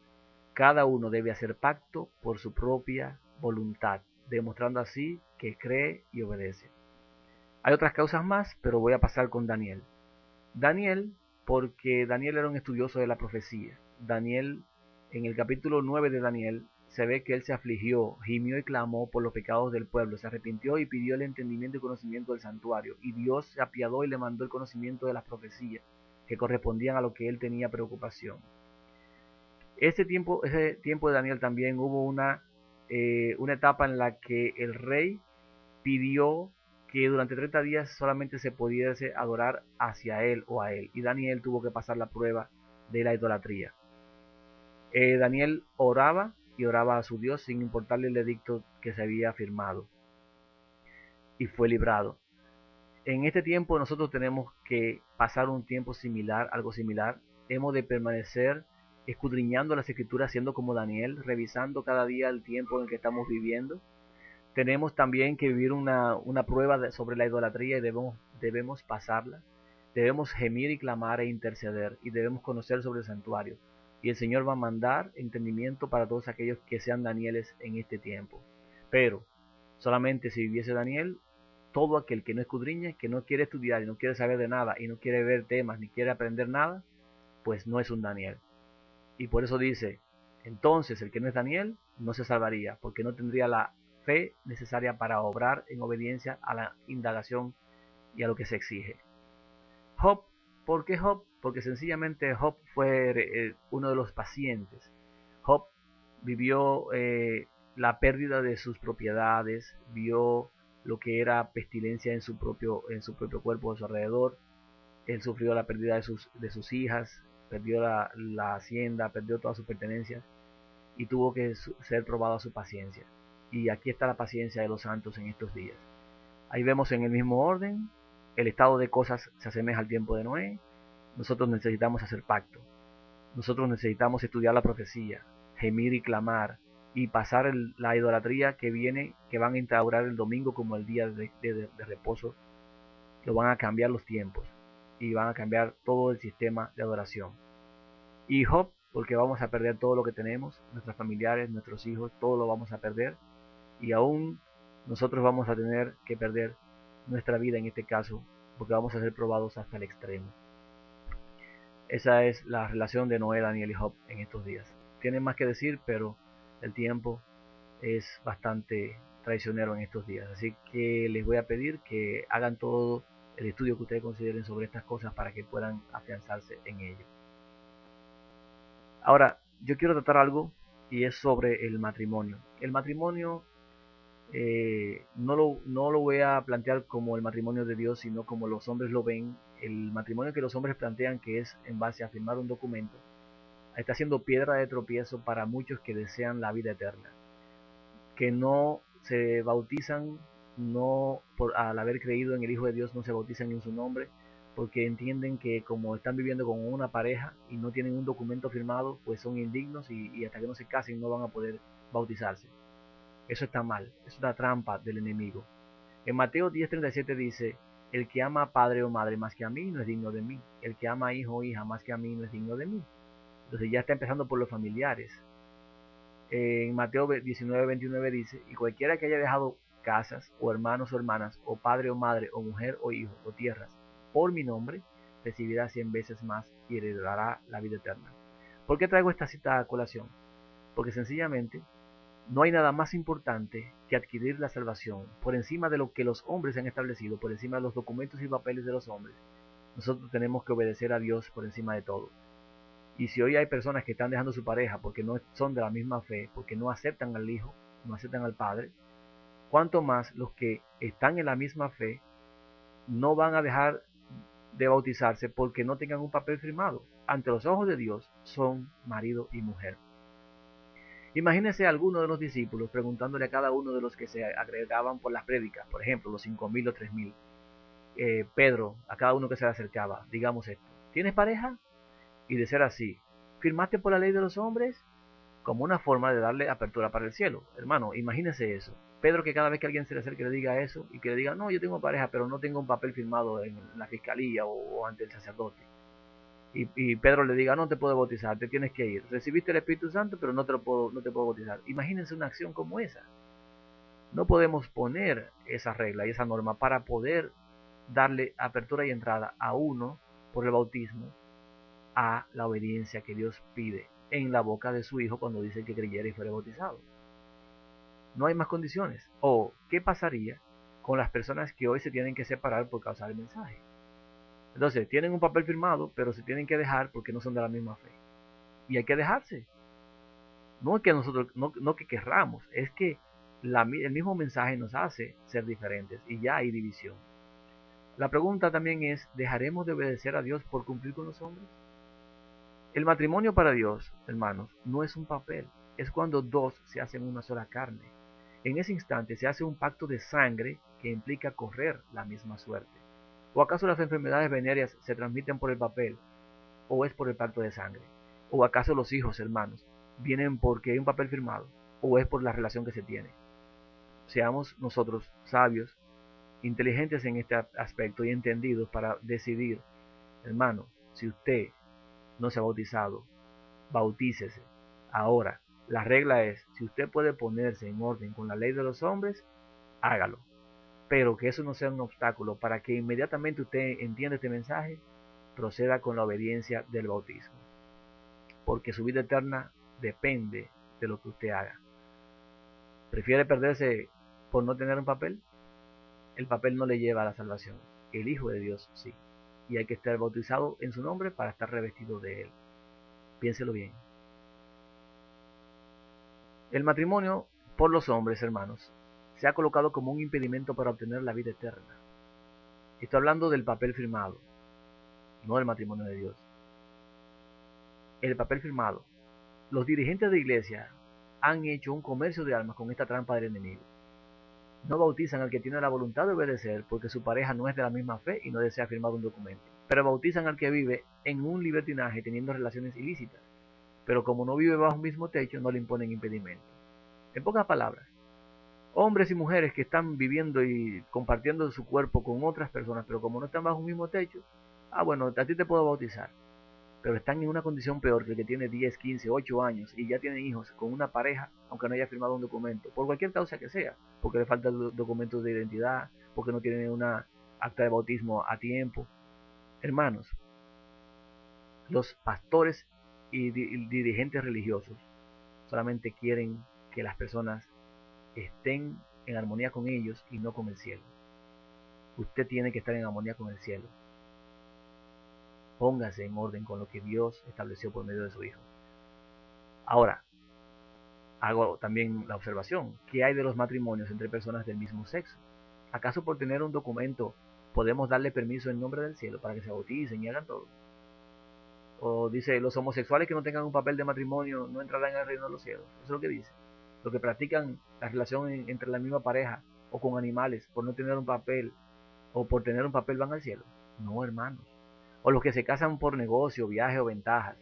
Cada uno debe hacer pacto por su propia voluntad, demostrando así que cree y obedece. Hay otras causas más, pero voy a pasar con Daniel. Daniel, porque Daniel era un estudioso de la profecía. Daniel, en el capítulo 9 de Daniel, se ve que él se afligió, gimió y clamó por los pecados del pueblo, se arrepintió y pidió el entendimiento y conocimiento del santuario, y Dios se apiadó y le mandó el conocimiento de las profecías, que correspondían a lo que él tenía preocupación. Ese tiempo de Daniel también hubo una etapa en la que el rey pidió que durante 30 días solamente se pudiese adorar hacia él o a él, y Daniel tuvo que pasar la prueba de la idolatría. Daniel oraba y oraba a su Dios sin importarle el edicto que se había firmado, y fue librado. En este tiempo nosotros tenemos que pasar un tiempo similar, algo similar. Hemos de permanecer escudriñando las Escrituras, siendo como Daniel, revisando cada día el tiempo en el que estamos viviendo. Tenemos también que vivir una prueba sobre la idolatría y debemos pasarla. Debemos gemir y clamar e interceder y debemos conocer sobre el santuario. Y el Señor va a mandar entendimiento para todos aquellos que sean Danieles en este tiempo. Pero solamente si viviese Daniel, todo aquel que no escudriñe, que no quiere estudiar y no quiere saber de nada y no quiere ver temas ni quiere aprender nada, pues no es un Daniel. Y por eso dice, entonces el que no es Daniel no se salvaría, porque no tendría la fe necesaria para obrar en obediencia a la indagación y a lo que se exige. Job, ¿por qué Job? Porque sencillamente Job fue uno de los pacientes. Job vivió la pérdida de sus propiedades, vio lo que era pestilencia en su propio cuerpo, a su alrededor. Él sufrió la pérdida de sus hijas, perdió la hacienda, perdió todas sus pertenencias y tuvo que ser probada su paciencia. Y aquí está la paciencia de los santos en estos días. Ahí vemos en el mismo orden, el estado de cosas se asemeja al tiempo de Noé. Nosotros necesitamos hacer pacto. Nosotros necesitamos estudiar la profecía, gemir y clamar, y pasar la idolatría que van a instaurar el domingo como el día de reposo. Lo van a cambiar los tiempos y van a cambiar todo el sistema de adoración. Y Job, porque vamos a perder todo lo que tenemos, nuestros familiares, nuestros hijos, todo lo vamos a perder, y aún nosotros vamos a tener que perder nuestra vida en este caso, porque vamos a ser probados hasta el extremo. Esa es la relación de Noé, Daniel y Job en estos días. Tienen más que decir, pero el tiempo es bastante traicionero en estos días. Así que les voy a pedir que hagan todo el estudio que ustedes consideren sobre estas cosas para que puedan afianzarse en ello. Ahora, yo quiero tratar algo y es sobre el matrimonio. El matrimonio no lo voy a plantear como el matrimonio de Dios, sino como los hombres lo ven. El matrimonio que los hombres plantean, que es en base a firmar un documento, está siendo piedra de tropiezo para muchos que desean la vida eterna, que no se bautizan, al haber creído en el Hijo de Dios, no se bautizan en su nombre, porque entienden que como están viviendo con una pareja y no tienen un documento firmado, pues son indignos y hasta que no se casen no van a poder bautizarse. Eso está mal, es una trampa del enemigo. En Mateo 10:37 dice, el que ama a padre o madre más que a mí no es digno de mí. El que ama a hijo o hija más que a mí no es digno de mí. Entonces ya está empezando por los familiares. En Mateo 19:29 dice, y cualquiera que haya dejado casas, o hermanos o hermanas, o padre o madre, o mujer o hijo, o tierras, por mi nombre, recibirá 100 veces más y heredará la vida eterna. ¿Por qué traigo esta cita a colación? Porque sencillamente no hay nada más importante que adquirir la salvación por encima de lo que los hombres han establecido, por encima de los documentos y papeles de los hombres. Nosotros tenemos que obedecer a Dios por encima de todo. Y si hoy hay personas que están dejando su pareja porque no son de la misma fe, porque no aceptan al Hijo, no aceptan al Padre, cuanto más los que están en la misma fe no van a dejar de bautizarse porque no tengan un papel firmado. Ante los ojos de Dios son marido y mujer. Imagínense a alguno de los discípulos preguntándole a cada uno de los que se agregaban por las prédicas, por ejemplo, los 5,000 o 3,000, Pedro, a cada uno que se le acercaba, digamos esto, ¿tienes pareja? Y de ser así, ¿firmaste por la ley de los hombres? Como una forma de darle apertura para el cielo. Hermano, imagínese eso. Pedro, que cada vez que alguien se le acerque le diga eso y que le diga, no, yo tengo pareja, pero no tengo un papel firmado en la fiscalía o ante el sacerdote. Y Pedro le diga, no te puedo bautizar, te tienes que ir. Recibiste el Espíritu Santo, pero no te puedo bautizar. Imagínense una acción como esa. No podemos poner esa regla y esa norma para poder darle apertura y entrada a uno por el bautismo a la obediencia que Dios pide en la boca de su Hijo cuando dice que creyera y fuera bautizado. No hay más condiciones. O, ¿qué pasaría con las personas que hoy se tienen que separar por causa del mensaje? Entonces, tienen un papel firmado, pero se tienen que dejar porque no son de la misma fe. Y hay que dejarse. No es que nosotros, no que querramos, es que el mismo mensaje nos hace ser diferentes y ya hay división. La pregunta también es, ¿dejaremos de obedecer a Dios por cumplir con los hombres? El matrimonio para Dios, hermanos, no es un papel, es cuando dos se hacen una sola carne. En ese instante se hace un pacto de sangre que implica correr la misma suerte. ¿O acaso las enfermedades venéreas se transmiten por el papel o es por el pacto de sangre? ¿O acaso los hijos, hermanos, vienen porque hay un papel firmado o es por la relación que se tiene? Seamos nosotros sabios, inteligentes en este aspecto y entendidos para decidir, hermano, si usted no se ha bautizado, bautícese. Ahora, la regla es, si usted puede ponerse en orden con la ley de los hombres, hágalo. Pero que eso no sea un obstáculo para que inmediatamente usted entienda este mensaje, proceda con la obediencia del bautismo. Porque su vida eterna depende de lo que usted haga. ¿Prefiere perderse por no tener un papel? El papel no le lleva a la salvación. El Hijo de Dios sí. Y hay que estar bautizado en su nombre para estar revestido de él. Piénselo bien. El matrimonio por los hombres, hermanos, se ha colocado como un impedimento para obtener la vida eterna. Estoy hablando del papel firmado, no del matrimonio de Dios. El papel firmado. Los dirigentes de iglesia han hecho un comercio de almas con esta trampa del enemigo. No bautizan al que tiene la voluntad de obedecer porque su pareja no es de la misma fe y no desea firmar un documento. Pero bautizan al que vive en un libertinaje teniendo relaciones ilícitas. Pero como no vive bajo un mismo techo, no le imponen impedimento. En pocas palabras, hombres y mujeres que están viviendo y compartiendo su cuerpo con otras personas, pero como no están bajo un mismo techo, bueno, a ti te puedo bautizar. Pero están en una condición peor que el que tiene 10, 15, 8 años y ya tiene hijos con una pareja, aunque no haya firmado un documento, por cualquier causa que sea, porque le falta el documento de identidad, porque no tiene una acta de bautismo a tiempo. Hermanos, los pastores y dirigentes religiosos solamente quieren que las personas estén en armonía con ellos y no con el cielo. Usted tiene que estar en armonía con el cielo. Póngase en orden con lo que Dios estableció por medio de su Hijo. Ahora, hago también la observación, ¿qué hay de los matrimonios entre personas del mismo sexo? ¿Acaso por tener un documento podemos darle permiso en nombre del cielo para que se bauticen y hagan todo? O dice, los homosexuales que no tengan un papel de matrimonio no entrarán en el reino de los cielos. Eso es lo que dice. Los que practican la relación entre la misma pareja o con animales por no tener un papel o por tener un papel van al cielo. No, hermanos. O los que se casan por negocio, viaje o ventajas.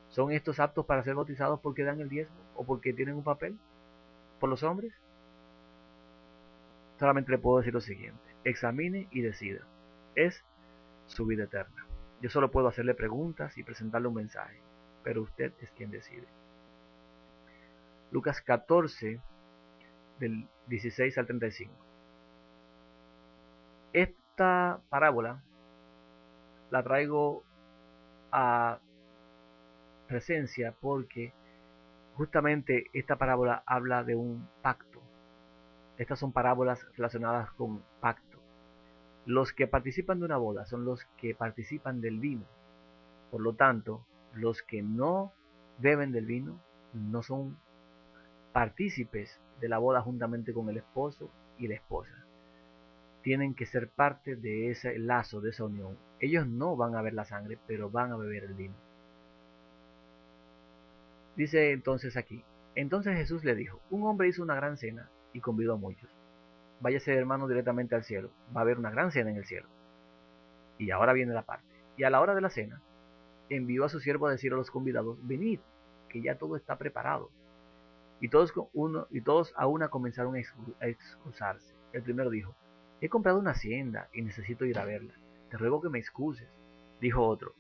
¿Son estos aptos para ser bautizados porque dan el diezmo o porque tienen un papel? ¿Por los hombres? Solamente le puedo decir lo siguiente. Examine y decida. Es su vida eterna. Yo solo puedo hacerle preguntas y presentarle un mensaje, pero usted es quien decide. Lucas 14, del 16 al 35. Esta parábola la traigo a presencia porque justamente esta parábola habla de un pacto. Estas son parábolas relacionadas con pacto. Los que participan de una boda son los que participan del vino. Por lo tanto, los que no beben del vino no son partícipes de la boda juntamente con el esposo y la esposa. Tienen que ser parte de ese lazo, de esa unión. Ellos no van a ver la sangre, pero van a beber el vino. Dice entonces aquí, entonces Jesús le dijo, un hombre hizo una gran cena y convidó a muchos. Váyase, hermano, directamente al cielo. Va a haber una gran cena en el cielo. Y ahora viene la parte. Y a la hora de la cena, envió a su siervo a decir a los convidados, venid, que ya todo está preparado. Y todos a una comenzaron a excusarse. El primero dijo, he comprado una hacienda y necesito ir a verla. Te ruego que me excuses. Dijo otro.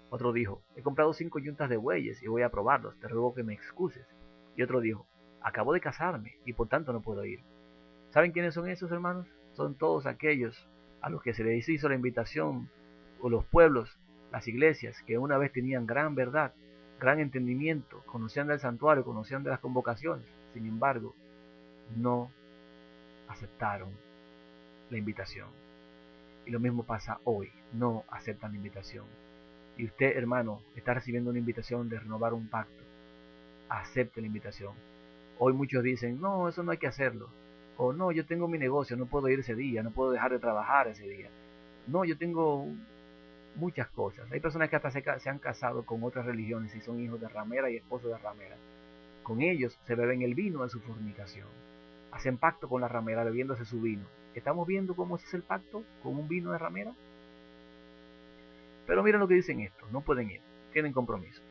Otro dijo, he comprado 5 yuntas de bueyes y voy a probarlos. Te ruego que me excuses. Y otro dijo, acabo de casarme y por tanto no puedo ir. ¿Saben quiénes son esos, hermanos? Son todos aquellos a los que se les hizo la invitación, o los pueblos, las iglesias, que una vez tenían gran verdad, gran entendimiento, conocían del santuario, conocían de las convocaciones. Sin embargo, no aceptaron la invitación. Y lo mismo pasa hoy, no aceptan la invitación. Y usted, hermano, está recibiendo una invitación de renovar un pacto. Acepte la invitación. Hoy muchos dicen, no, eso no hay que hacerlo. O no, yo tengo mi negocio, no puedo ir ese día, no puedo dejar de trabajar ese día. No, yo tengo muchas cosas. Hay personas que hasta se han casado con otras religiones y son hijos de ramera y esposos de ramera. Con ellos se beben el vino de su fornicación. Hacen pacto con la ramera bebiéndose su vino. ¿Estamos viendo cómo es el pacto con un vino de ramera? Pero miren lo que dicen estos, no pueden ir, tienen compromiso.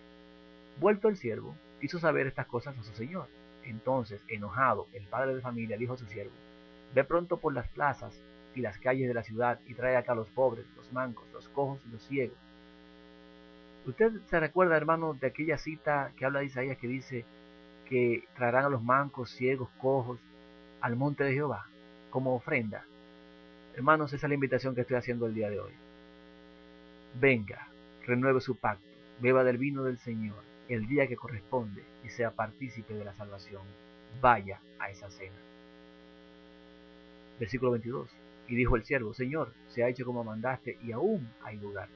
Vuelto el siervo, hizo saber estas cosas a su señor. Entonces, enojado, el padre de familia dijo a su siervo: ve pronto por las plazas y las calles de la ciudad y trae acá a los pobres, los mancos, los cojos y los ciegos. ¿Usted se recuerda, hermano, de aquella cita que habla de Isaías que dice que traerán a los mancos, ciegos, cojos al monte de Jehová como ofrenda? Hermanos, esa es la invitación que estoy haciendo el día de hoy. Venga, renueve su pacto, beba del vino del Señor el día que corresponde y sea partícipe de la salvación. Vaya a esa cena. Versículo 22. Y dijo el siervo: Señor, se ha hecho como mandaste y aún hay lugar.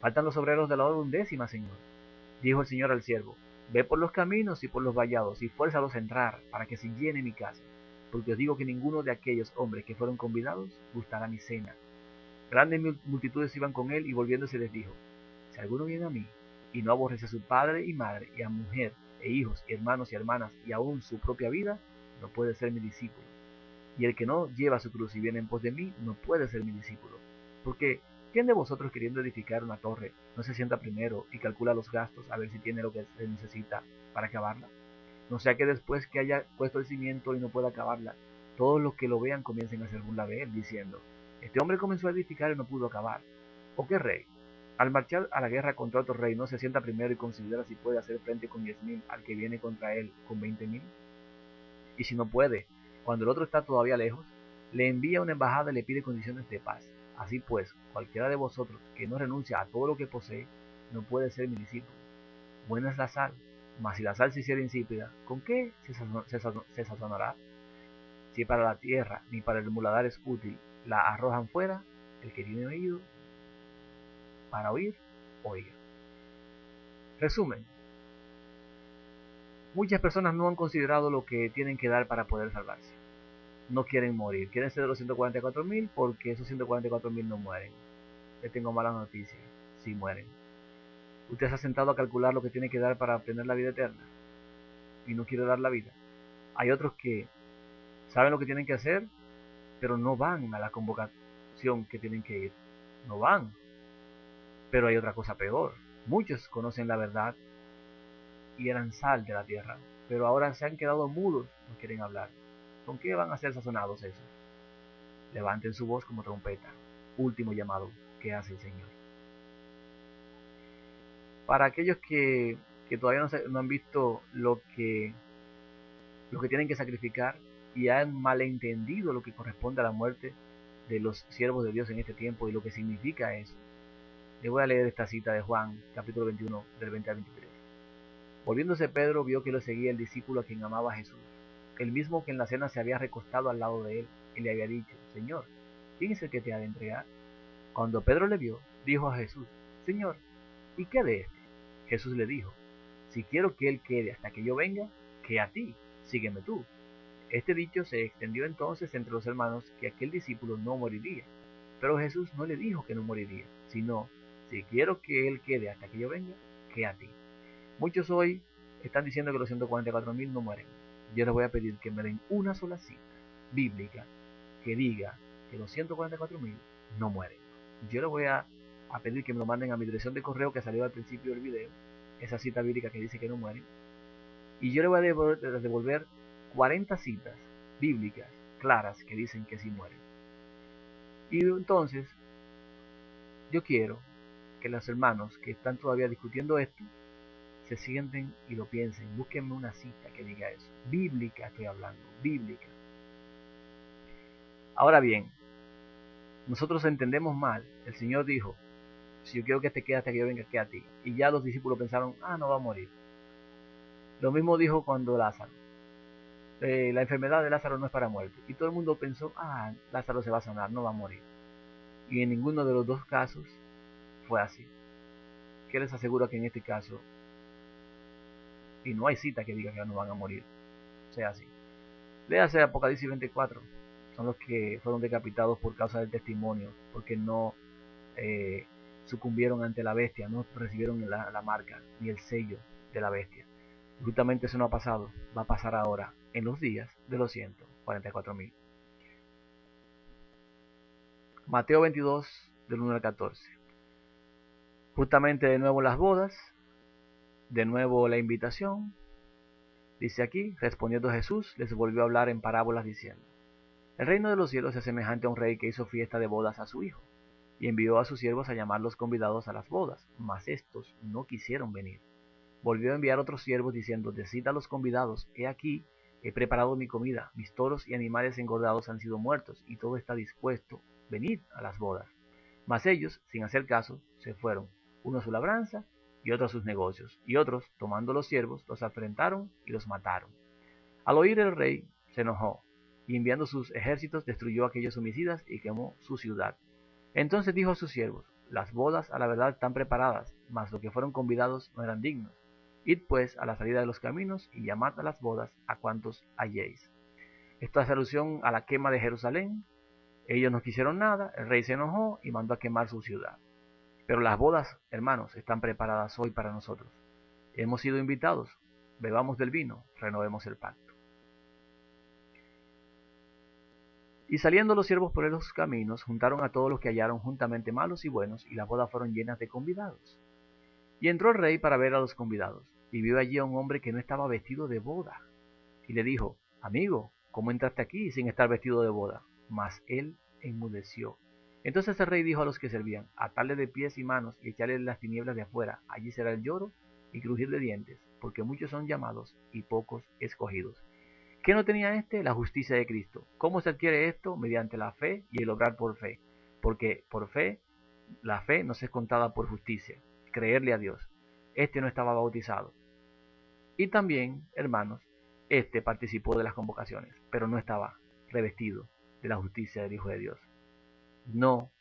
Faltan los obreros de la hora 11, Señor. Dijo el Señor al siervo: ve por los caminos y por los vallados y fuérzalos a entrar para que se llene mi casa. Porque os digo que ninguno de aquellos hombres que fueron convidados gustará mi cena. Grandes multitudes iban con él y volviéndose les dijo: si alguno viene a mí y no aborrece a su padre y madre y a mujer e hijos y hermanos y hermanas y aún su propia vida, no puede ser mi discípulo. Y el que no lleva su cruz y viene en pos de mí, no puede ser mi discípulo. Porque ¿quién de vosotros, queriendo edificar una torre, no se sienta primero y calcula los gastos a ver si tiene lo que se necesita para acabarla? No sea que después que haya puesto el cimiento y no pueda acabarla, todos los que lo vean comiencen a hacer burla de él, diciendo: este hombre comenzó a edificar y no pudo acabar. ¿O qué rey, al marchar a la guerra contra otro rey, no se sienta primero y considera si puede hacer frente con 10.000 al que viene contra él con 20.000? Y si no puede, cuando el otro está todavía lejos, le envía una embajada y le pide condiciones de paz. Así pues, cualquiera de vosotros que no renuncia a todo lo que posee, no puede ser mi discípulo. Buena es la sal, mas si la sal se hiciera insípida, ¿con qué se sazonará? Si para la tierra ni para el muladar es útil, la arrojan fuera. El que tiene oído para oír, oiga. Resumen: muchas personas no han considerado lo que tienen que dar para poder salvarse. No quieren morir, quieren ser de los 144.000 porque esos 144.000 no mueren. Les tengo malas noticias: sí mueren. Usted se ha sentado a calcular lo que tiene que dar para obtener la vida eterna y no quiere dar la vida. Hay otros que saben lo que tienen que hacer, pero no van a la convocación que tienen que ir. No van. Pero hay otra cosa peor. Muchos conocen la verdad y eran sal de la tierra, pero ahora se han quedado mudos, no quieren hablar. ¿Con qué van a ser sazonados esos? Levanten su voz como trompeta. Último llamado que hace el Señor. Para aquellos que todavía no han visto lo que tienen que sacrificar y han malentendido lo que corresponde a la muerte de los siervos de Dios en este tiempo y lo que significa eso, les voy a leer esta cita de Juan, capítulo 21, del 20 al 23. Volviéndose Pedro, vio que lo seguía el discípulo a quien amaba Jesús, el mismo que en la cena se había recostado al lado de él, y le había dicho: Señor, ¿quién es el que te ha de entregar? Cuando Pedro le vio, dijo a Jesús: Señor, ¿y qué de este? Jesús le dijo: si quiero que él quede hasta que yo venga, que a ti, sígueme tú. Este dicho se extendió entonces entre los hermanos que aquel discípulo no moriría. Pero Jesús no le dijo que no moriría, sino: si quiero que él quede hasta que yo venga, que a ti. Muchos hoy están diciendo que los 144.000 no mueren. Yo les voy a pedir que me den una sola cita bíblica que diga que los 144.000 no mueren. Yo les voy a pedir que me lo manden a mi dirección de correo que salió al principio del video, esa cita bíblica que dice que no mueren. Y yo les voy a devolver 40 citas bíblicas claras que dicen que sí mueren. Y entonces, yo quiero que los hermanos que están todavía discutiendo esto se sienten y lo piensen. Búsquenme una cita que diga eso. Bíblica estoy hablando, bíblica. Ahora bien, nosotros entendemos mal. El Señor dijo: si yo quiero que te quede hasta que yo venga, que a ti. Y ya los discípulos pensaron: no va a morir. Lo mismo dijo cuando Lázaro. La enfermedad de Lázaro no es para muerte. Y todo el mundo pensó: Lázaro se va a sanar, no va a morir. Y en ninguno de los dos casos fue así. ¿Qué les asegura que en este caso, y no hay cita que diga que no van a morir, sea así? Léase Apocalipsis 24. Son los que fueron decapitados por causa del testimonio, porque no sucumbieron ante la bestia, no recibieron la marca ni el sello de la bestia. Justamente eso no ha pasado, va a pasar ahora, en los días de los 144.000. Mateo 22, del 1 al 14. Justamente de nuevo las bodas, de nuevo la invitación. Dice aquí, respondiendo Jesús, les volvió a hablar en parábolas diciendo: el reino de los cielos es semejante a un rey que hizo fiesta de bodas a su hijo, y envió a sus siervos a llamar los convidados a las bodas, mas estos no quisieron venir. Volvió a enviar otros siervos diciendo: decid a los convidados, he aquí, he preparado mi comida, mis toros y animales engordados han sido muertos, y todo está dispuesto, venid a las bodas. Mas ellos, sin hacer caso, se fueron, uno a su labranza y otro a sus negocios, y otros, tomando los siervos, los afrentaron y los mataron. Al oír el rey, se enojó, y enviando sus ejércitos destruyó a aquellos homicidas y quemó su ciudad. Entonces dijo a sus siervos: las bodas a la verdad están preparadas, mas los que fueron convidados no eran dignos. Id pues a la salida de los caminos y llamad a las bodas a cuantos halléis. Esto hace alusión a la quema de Jerusalén. Ellos no quisieron nada, el rey se enojó y mandó a quemar su ciudad. Pero las bodas, hermanos, están preparadas hoy para nosotros. Hemos sido invitados, bebamos del vino, renovemos el pacto. Y saliendo los siervos por los caminos, juntaron a todos los que hallaron juntamente malos y buenos, y las bodas fueron llenas de convidados. Y entró el rey para ver a los convidados, y vio allí a un hombre que no estaba vestido de boda. Y le dijo: amigo, ¿cómo entraste aquí sin estar vestido de boda? Mas él enmudeció. Entonces el rey dijo a los que servían: atadle de pies y manos y echarle en las tinieblas de afuera, allí será el lloro y crujir de dientes, porque muchos son llamados y pocos escogidos. ¿Qué no tenía este? La justicia de Cristo. ¿Cómo se adquiere esto? Mediante la fe y el obrar por fe. Porque por fe, la fe nos es contada por justicia, creerle a Dios. Este no estaba bautizado. Y también, hermanos, este participó de las convocaciones, pero no estaba revestido de la justicia del Hijo de Dios. No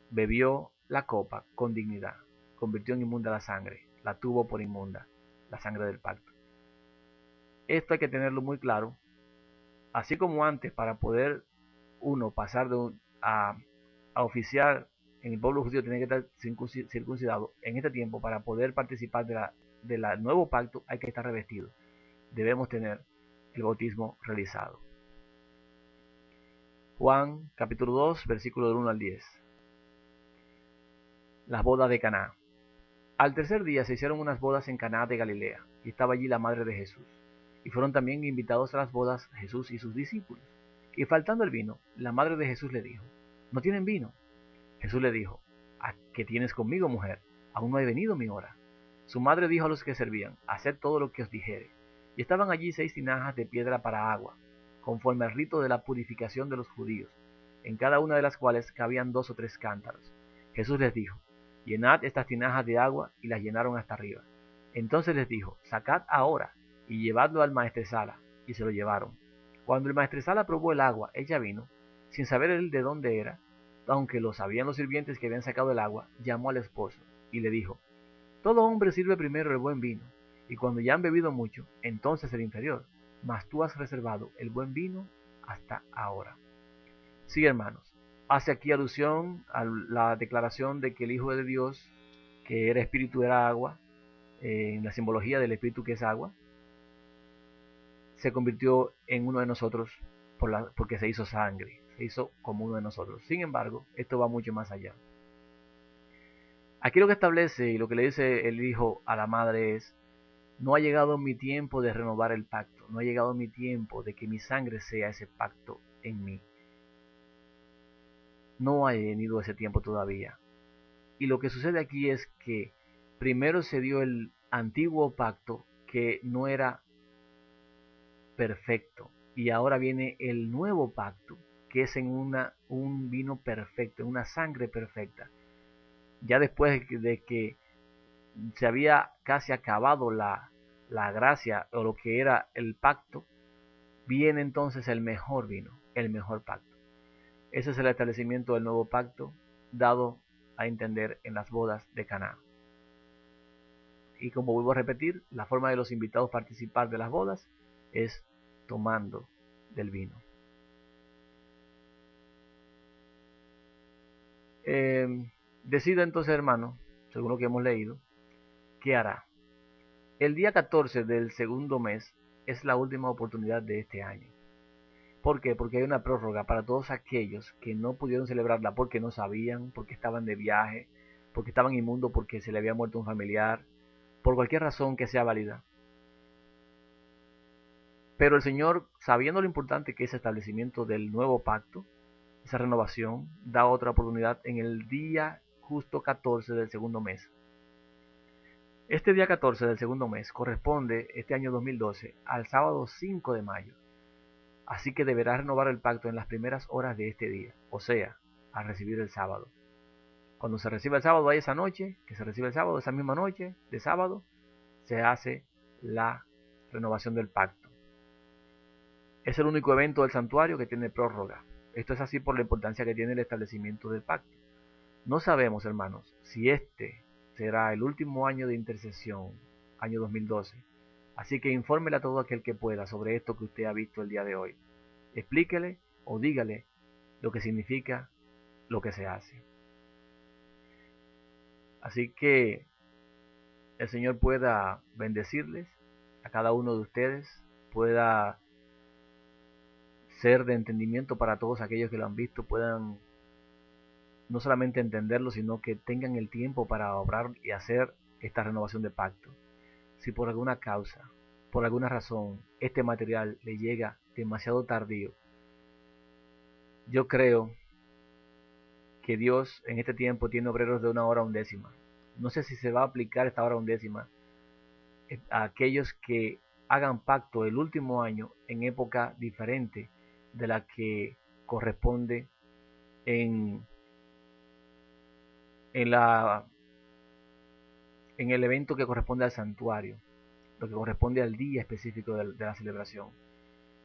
bebió la copa con dignidad, convirtió en inmunda la sangre, la tuvo por inmunda, la sangre del pacto. Esto hay que tenerlo muy claro. Así como antes, para poder uno pasar a oficiar en el pueblo judío, tiene que estar circuncidado. En este tiempo, para poder participar del nuevo pacto, hay que estar revestido. Debemos tener el bautismo realizado. Juan capítulo 2, versículo del 1 al 10. Las bodas de Caná. Al tercer día se hicieron unas bodas en Caná de Galilea, y estaba allí la madre de Jesús. Y fueron también invitados a las bodas Jesús y sus discípulos. Y faltando el vino, la madre de Jesús le dijo: ¿no tienen vino? Jesús le dijo: ¿a qué tienes conmigo, mujer? Aún no he venido mi hora. Su madre dijo a los que servían: haced todo lo que os dijere. Y estaban allí 6 tinajas de piedra para agua, conforme al rito de la purificación de los judíos, en cada una de las cuales cabían 2 o 3 cántaros. Jesús les dijo: llenad estas tinajas de agua, y las llenaron hasta arriba. Entonces les dijo: sacad ahora, y llevadlo al maestresala, y se lo llevaron. Cuando el maestresala probó el agua hecha vino, sin saber él de dónde era, aunque lo sabían los sirvientes que habían sacado el agua, llamó al esposo, y le dijo: todo hombre sirve primero el buen vino, y cuando ya han bebido mucho, entonces el inferior, mas tú has reservado el buen vino hasta ahora. Sí, hermanos, hace aquí alusión a la declaración de que el Hijo de Dios, que era espíritu, era agua, en la simbología del espíritu que es agua, se convirtió en uno de nosotros porque se hizo sangre, se hizo como uno de nosotros. Sin embargo, esto va mucho más allá. Aquí lo que establece y lo que le dice el hijo a la madre es: no ha llegado mi tiempo de renovar el pacto, no ha llegado mi tiempo de que mi sangre sea ese pacto en mí. No ha venido ese tiempo todavía. Y lo que sucede aquí es que primero se dio el antiguo pacto, que no era perfecto, y ahora viene el nuevo pacto, que es en un vino perfecto, en una sangre perfecta. Ya después de que se había casi acabado la gracia o lo que era el pacto, viene entonces el mejor vino, el mejor pacto. Ese es el establecimiento del nuevo pacto dado a entender en las bodas de Caná. Y como vuelvo a repetir, la forma de los invitados participar de las bodas es tomando del vino. Decida entonces, hermano, según lo que hemos leído, ¿qué hará? El día 14 del segundo mes es la última oportunidad de este año. ¿Por qué? Porque hay una prórroga para todos aquellos que no pudieron celebrarla porque no sabían, porque estaban de viaje, porque estaban inmundos, porque se le había muerto un familiar, por cualquier razón que sea válida. Pero el Señor, sabiendo lo importante que es el establecimiento del nuevo pacto, esa renovación, da otra oportunidad en el día justo 14 del segundo mes. Este día 14 del segundo mes corresponde, este año 2012, al sábado 5 de mayo. Así que deberá renovar el pacto en las primeras horas de este día, o sea, al recibir el sábado. Cuando se recibe el sábado, hay esa noche, que se recibe el sábado, esa misma noche de sábado, se hace la renovación del pacto. Es el único evento del santuario que tiene prórroga. Esto es así por la importancia que tiene el establecimiento del pacto. No sabemos, hermanos, si este será el último año de intercesión, año 2012. Así que infórmele a todo aquel que pueda sobre esto que usted ha visto el día de hoy. Explíquele o dígale lo que significa lo que se hace. Así que el Señor pueda bendecirles a cada uno de ustedes, pueda ser de entendimiento para todos aquellos que lo han visto, puedan no solamente entenderlo, sino que tengan el tiempo para obrar y hacer esta renovación de pacto. Si por alguna causa, por alguna razón, este material le llega demasiado tardío, yo creo que Dios en este tiempo tiene obreros de 1 hora 1 décima. No sé si se va a aplicar esta 1 hora 1 décima a aquellos que hagan pacto el último año en época diferente de la que corresponde en la en el evento que corresponde al santuario, lo que corresponde al día específico de la celebración.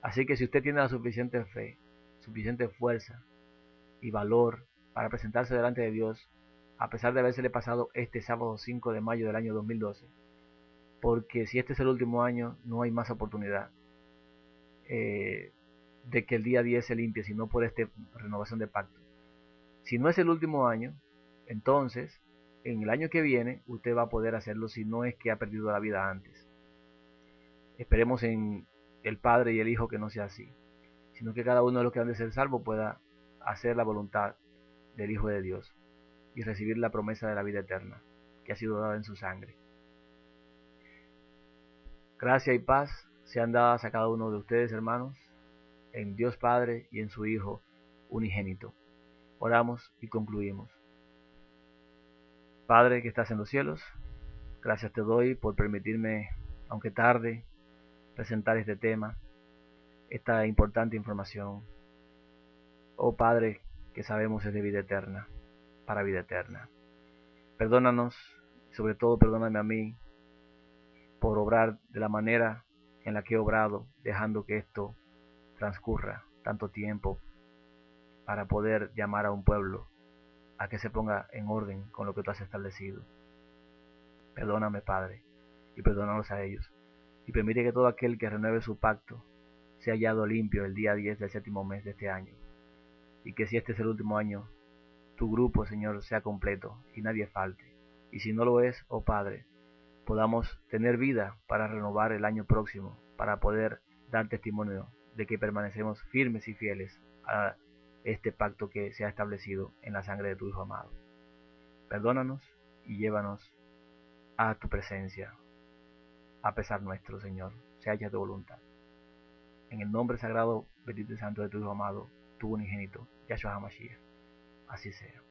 Así que si usted tiene la suficiente fe, suficiente fuerza y valor para presentarse delante de Dios, a pesar de habérsele pasado este sábado 5 de mayo del año 2012, porque si este es el último año, no hay más oportunidad de que el día 10 se limpie, sino por esta renovación de pacto. Si no es el último año, entonces en el año que viene usted va a poder hacerlo si no es que ha perdido la vida antes. Esperemos en el Padre y el Hijo que no sea así, sino que cada uno de los que han de ser salvos pueda hacer la voluntad del Hijo de Dios y recibir la promesa de la vida eterna que ha sido dada en su sangre. Gracia y paz sean dadas a cada uno de ustedes, hermanos, en Dios Padre y en su Hijo unigénito. Oramos y concluimos. Padre que estás en los cielos, gracias te doy por permitirme, aunque tarde, presentar este tema, esta importante información. Oh Padre, que sabemos es de vida eterna, para vida eterna. Perdónanos, sobre todo perdóname a mí, por obrar de la manera en la que he obrado, dejando que esto transcurra tanto tiempo para poder llamar a un pueblo a que se ponga en orden con lo que tú has establecido. Perdóname, Padre, y perdónanos a ellos. Y permite que todo aquel que renueve su pacto sea hallado limpio el día 10 del séptimo mes de este año. Y que si este es el último año, tu grupo, Señor, sea completo y nadie falte. Y si no lo es, oh Padre, podamos tener vida para renovar el año próximo, para poder dar testimonio de que permanecemos firmes y fieles a este pacto que se ha establecido en la sangre de tu Hijo amado. Perdónanos y llévanos a tu presencia, a pesar nuestro, Señor, sea hecha tu voluntad. En el nombre sagrado, bendito y santo de tu Hijo amado, tu unigénito, Yahshua HaMashiach. Así sea.